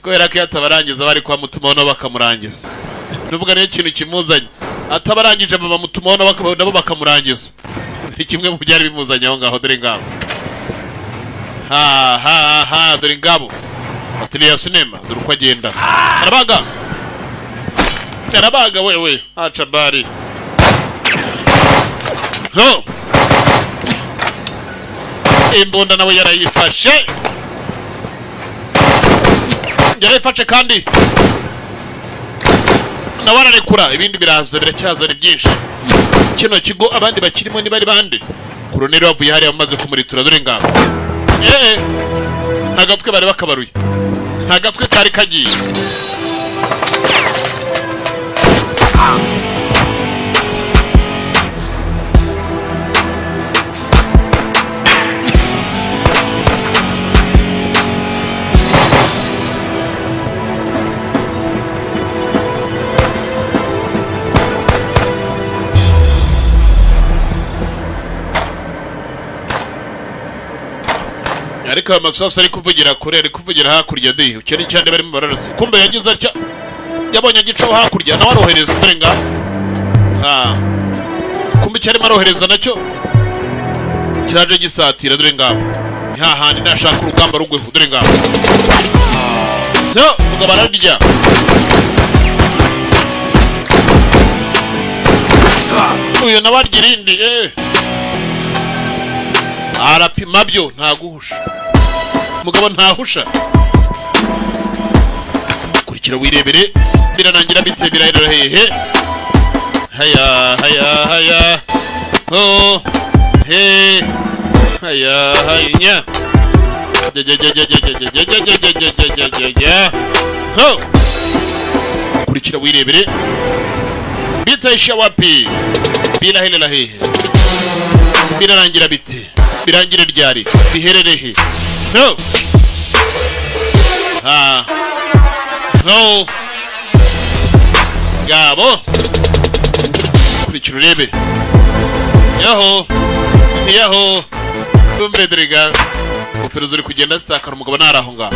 kubera ko yatabarangiza bari kwa mutumono bakamurangiza nuvuga niyo kintu kimuzanye atabarangije mama mutumono nabo bakamurangiza ni kimwe mu byari bimuzanye aho ngaho dore ngabo ha dore ngabo atelier cinema dore uko agenda arabaga wewe acha bari ho imbunda nawe yarayifashe kandi nawe ararekura ibindi biraza biracyaza ni byinshi kino kigo abandi bakirimo ni bari bande Koloneli wavuye hariya amaze kumuritura dore ngabo ntagatwe bari bakabaruye ntagatwe kari kagiye ariko amasasu ari kuvugira kure ari kuvugira hakurya de ukene cyane barimo bararasa kumbe yagize atya yabonye agicaho hakurya nawe arohereza dore nga kumbe cyarimo arohereza nacyo kiraje gisatira dore ngabo hahandi nashaka urugamba rugwevu dore ngabo no mugabo ararya uyu nawe arya irindi arapima byo ntaguhusha mugabo ntahusha kurikira wirebere biranangira bitse birahera hehe haya ho he haya ho kurikira wirebere bitaisha wapi birahera hehe biranangira bite birangire ryari bihererehe no no gabo kurikira urebe yaho tumbe driga ufero zuri kugenda zitakara umugabo naraho ngaho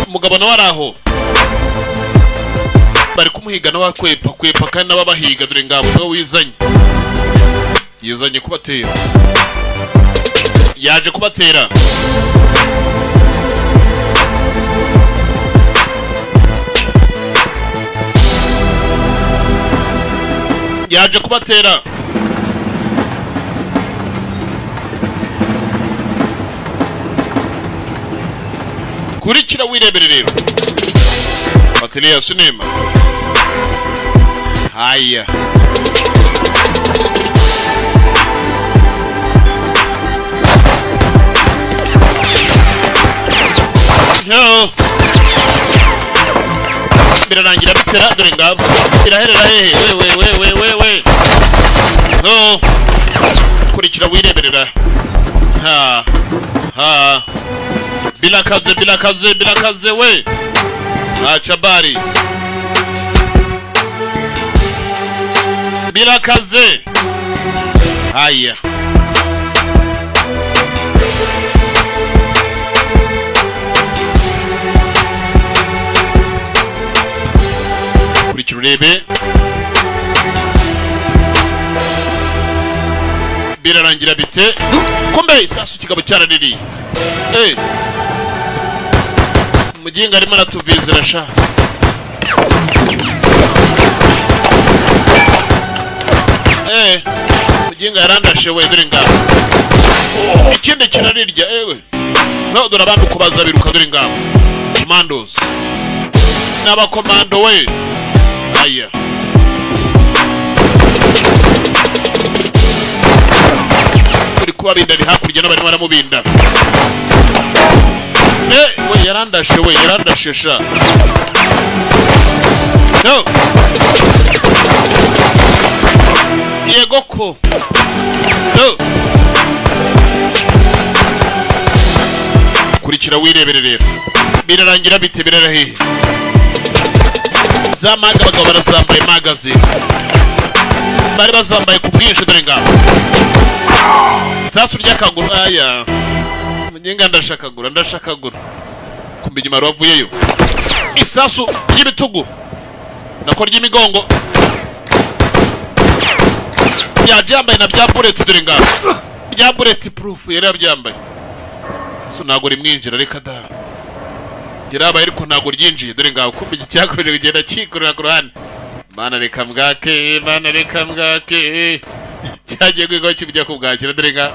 umugabo nawe araho bari kumuhiga nawe kwepa kandi n'ababahiga dore ngabo nawe yizanye kubatera yaje kubatera kurikira wirebere rero atelier cinema haya no birarangira bitera dore ngabo biraherera hehe we no kurikira wireberera ha bilakaze we achabari bilakaze haya kurikira urebe birarangira bite kumbe sasu kigabo cyarariri muginga arimo aratuvizira sha muginga yarandashe we dore ngabo ikindi kirarirya no dore abantu kubaza biruka dore ngabo commandos n'abakomando we aya uri kuba bindari hakurya n'abari baramubinda we yarandashe sha no yego ko no kurikira wirebere rero birarangira bite birarahehe za maga abagabo barazambaye magazine bari bazambaye ku bwinshi dore ngaho isasu ry'akaguru aya munyenga ndashakagura kumbe inyuma wavuyeyo isasu ry'ibitugu nako ry'imigongo yabyambaye na bya bullet dore ngaho bya bullet proof yari yabyambaye isasu ntago rimwinjira reka da yarabaye ariko ntago ryinjiye dore ngaho kumbe iki cyakomeje kugenda kikurura ku ruhande mana reka mbwake cyagiye kwigaho kibijya kubwakira dore ngaho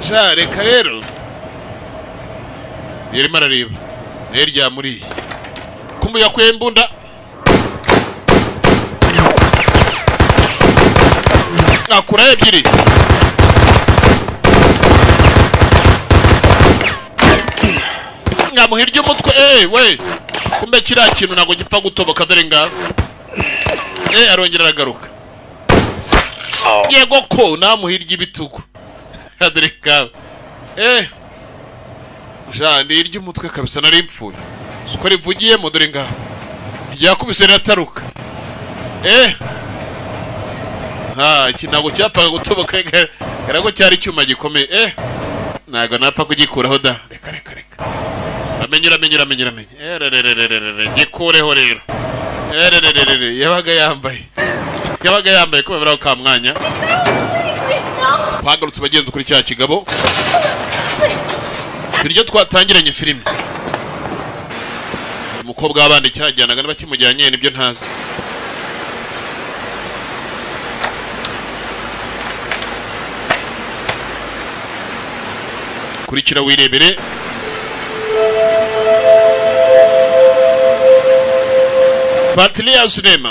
ja reka rero yarimo arareba nayo ryamuriye kumbe yakuye imbunda akura ebyiri ngamuhirya umutwe we kumbe kiriya kintu ntabwo gipfa gutoboka dore ngaho arongera aragaruka yego ko namuhirya ibitugu dore ngaho jandi irya umutwe kabisa nari mpfuye uko rivugiyemo dore ngaho ryakubise rirataruka iki ntabwo cyapfaga gutoboka gara ko cyari icyuma gikomeye ntabwo napfa kugikuraho da reka uramenye gikureho rero yabaga yambaye kubera ko ka mwanya twagarutse bagenzi kuri cya kigabo iryo twatangiranye filime umukobwa w'abandi cyajyanaga n'abakimujyanye nibyo ntazi kurikira wirebere Fuatilia sinema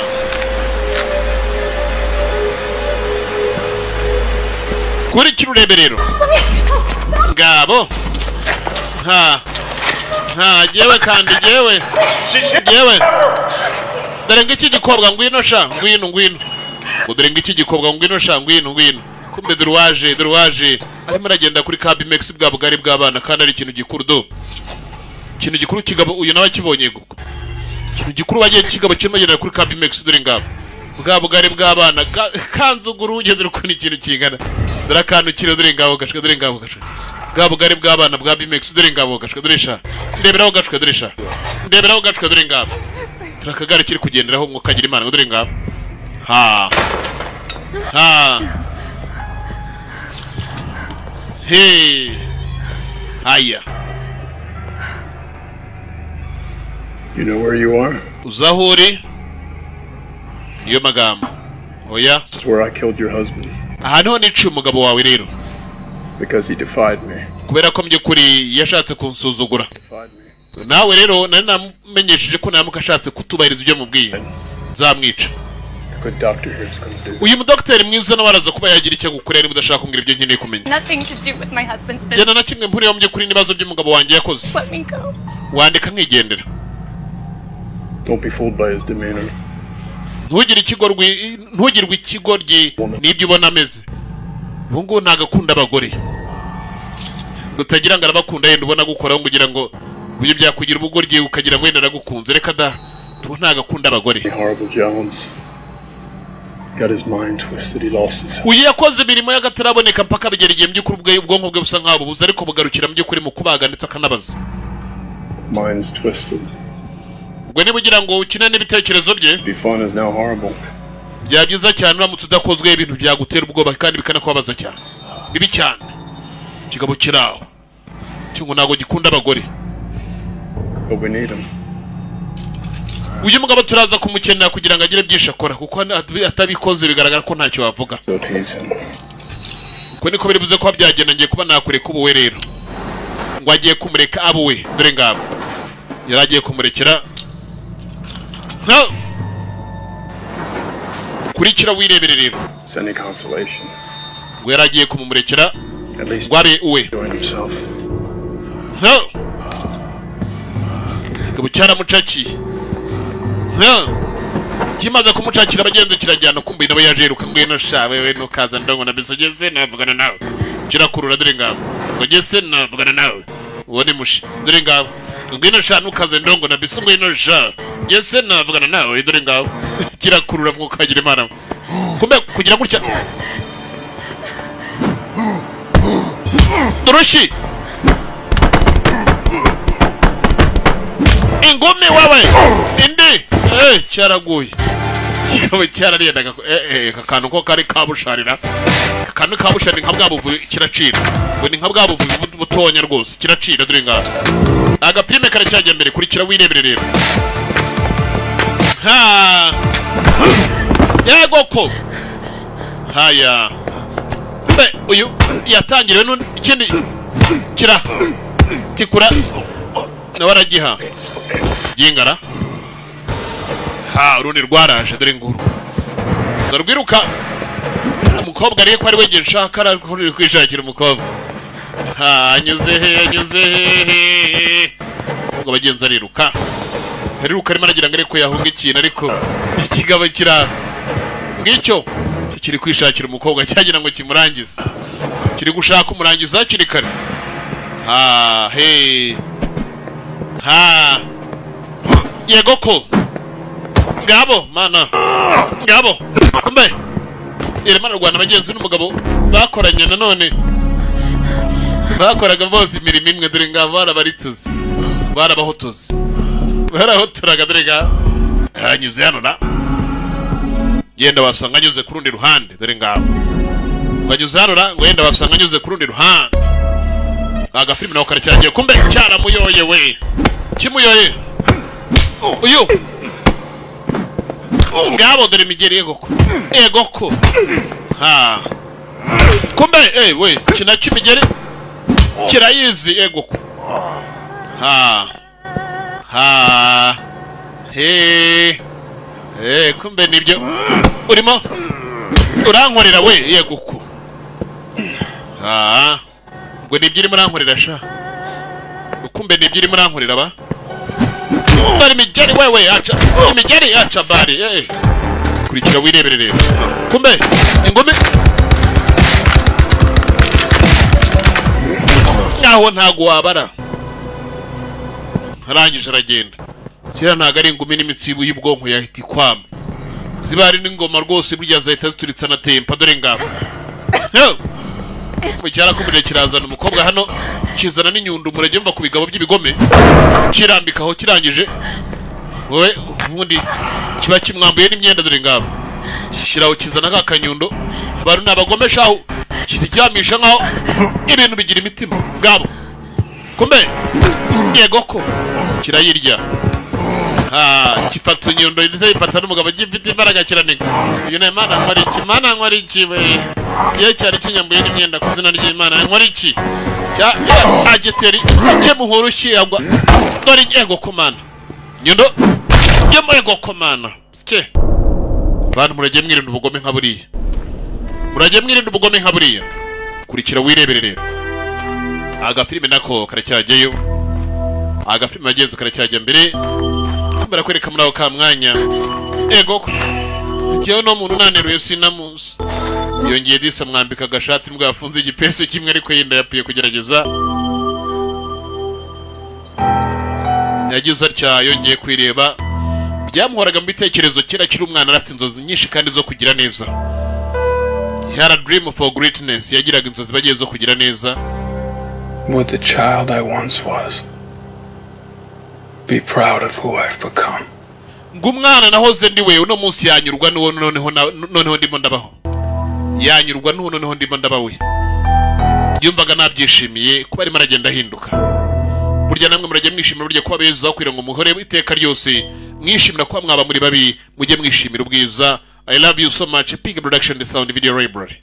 kurikira urebe rero ngabo jewe kandi jewe dore ngiki gikobwa ngwino sha ngwino dore ngiki gikobwa ngwino sha ngwino kumbe dore arimo aragenda kuri Cabimex bwa bugari bw'abana kandi ari ikintu gikuru ikintu gikuru kigabo uyu nawe kibonye guko ikintu gikuru bagiye kigabo kirimo agenda kuri Cabimex dore ngabo bwa bugari bw'abana kanzuguru ugeze uko ni ikintu kingana dore akantu kiro dore ngabo gashwe bwa bugari bw'abana bwa Bimex dore ngabo gashwe dore sha ndeberaho gashwe dore ngabo turakagare kiri kugenderaho ngo kagira imana dore ngabo hey haya You know where you are? Uzahuri niyo magambo oya This is where I killed your husband. ahantu niciye umugabo wawe rero Because he defied me. kubera ko mbyukuri yashatse kunsuzugura nawe rero nari namenyesheje ko namuka ashatse kutubahiriza ibyo mubwiye nzamwica Good doctor here is going to do. uyu mudokiteri mwiza nawe araza kuba yagira icyo gukorera niba udashaka kumbwira ibyo nkeneye kumenya Nothing to do with my husband's business. jyana na kimwe mpuriyeho mbyukuri n'ibibazo by'umugabo wanjye yakoze Let me go. wandika nkigendera Don't be fooled by his demeanor. ntugirwe ikigoryi n'ibyo ubona ameze ubu ngubu ntabwo akunda abagore utagira ngo arabakunda yenda ubona gukoraho ngo ugira ngo ibyo byakugira ubugoryi ukagira ngo wenda aragukunze reka da tuba ntabwo akunda abagore Horrible Jones. Got his mind twisted. He lost his. uyu yakoze imirimo y'agataraboneka mpaka bigera igihe by'ukuri ubwonko bwe busa nk'aho bubuze ariko bugarukira mu by'ukuri mu kubaga ndetse akanabaza Mind's twisted. ubwo niba ugira ngo ukine n'ibitekerezo bye Be fun is now horrible. byaba byiza cyane uramutse udakozwe ibintu byagutera ubwoba kandi bikanakubabaza cyane bibi cyane ikigabo kiri aho cyangwa ntabwo gikunda abagore But we need him. uyu mugabo turaza kumukenera kugira ngo agire byinshi akora kuko atabikoze bigaragara ko ntacyo wavuga So appease him. uko niko biri buze kuba byagenda ngiye kuba nakureka ubuwe rero ngo agiye kumureka abuwe dore ngabo yari agiye kumurekera kurikira wirebere rero It's any consolation. ngo yari agiye kumumurekera At least ngo abe uwe enjoying himself. kigabo cyaramucakiye kimaze kumucakira abagenzi kirajyana kumbe nawe yaje yiruka ngwino sha wewe nukaza ndongo na bisogeze navugana nawe kirakurura dore ngabo ngo gese navugana nawe uwo ni mushi dore ngabo ngwino sha nukaze ndongo na bisu ngwino sha ngese navugana nawe dore ngaho kirakurura mwokagira imana kumbe kugira gutya Doroshi ingome wawe indi cyaraguye kikaba cyarariyendaga kakanu ko kari kabusharira kakanu kabusharira nka bwabuvu kiracira ngo ni nka bwabuvu butonya rwose kiracira dore ngaho agapime kare cyajya mbere kurikira wirebere rero ha yego ko haya be uyu yatangiriwe n'ikindi kira tikura na waragiha gingara ha urundi rwaraje dore nguru zarwiruka umukobwa ariye ko ari we nshaka ari kwishakira umukobwa ha anyuze he ngo bagenza ariruka arimo aragira ngo ariko yahunga ikintu ariko ikigabo kira ngicyo kiri kwishakira umukobwa cyagira ngo kimurangize kiri gushaka umurangiza hakiri kare ha he ha yego ko ngabo mana ngabo kumbe iremana rwana bagenzi n'umugabo bakoranye nanone bakoraga bose imirimo imwe dore ngabo barabarituze barabahotoze barahoturaga dore nga hanyuze hano na yenda wasanga anyuze ku rundi ruhande dore ngabo banyuze hano na ngo yenda wasanga anyuze ku rundi ruhande agafilime naho karacyagiye kumbe cyaramuyoye we kimuyoye uyu ngabo dore imigeri ego ko ha kumbe we kina kimigeri kirayizi ego ko ha he kumbe nibyo urimo urankorera we yego ko ha ngo nibyo urimo urankorera sha kumbe nibyo urimo urankorera ba bari imigeri wewe acha imigeri acha bari kurikira wirebere rero kumbe ingome naho ntago wabara arangije aragenda kira ntago ari ingumi n'imitsibu y'ubwonko yahita ikwama zibari n'ingoma rwose burya zahita zituritsa na tempa dore ngabo mu cyara kumure kirazana umukobwa hano kizana n'inyundo umurage mva ku bigabo by'ibigome kirambikaho kirangije wowe ubundi kiba kimwambuye n'imyenda dore ngabo kishiraho kizana kakanyundo abantu nabagomeshaho kiryamisha nkaho ibintu bigira imitima ngabo kumbe yego ko kirayirya kifata inyundo ndetse ifata n'umugabo gifite imbaraga kiranika uyu ni Imana nkora iki Mana nkora iki we iyo cyari kinyambuye n'imyenda ku izina ry'Imana nkora iki cya agiteri cye muhuru cyangwa dore yego ko Mana nyundo yego ko Mana cye bantu murage mwirinda ubugome nka buriya murage mwirinda ubugome nka buriya kurikira wirebere rero agafilime nako karacyajyayo agafilime agenzo karacyajya mbere barakwereka muri aho ka mwanya ego njyewe no muntu naneruye sinamuzi yongeye disa mwambika agashati mbwa yafunze igipesi kimwe ariko yenda yapfuye kugerageza yagize atya yongeye kwireba byamuhoraga mu bitekerezo kera kiri umwana arafite inzozi nyinshi kandi zo kugira neza. He had a dream for greatness. Yagiraga inzozi bagiye zo kugira neza. What the child I once was. Be proud of who I've become. Ngumwana nahoze ndiwe uno munsi yanyurwa noneho ndimo ndabaho. Yanyurwa noneho ndimo ndabawe. Yumvaga nabyishimiye kuba arimo aragenda ahinduka. Burya namwe murajye mwishimira burya kuba beza kwira ngo muhore iteka ryose mwishimira kuba mwaba muri babi mujye mwishimira ubwiza. I love you so much. Pig Production, the Sound Video Library.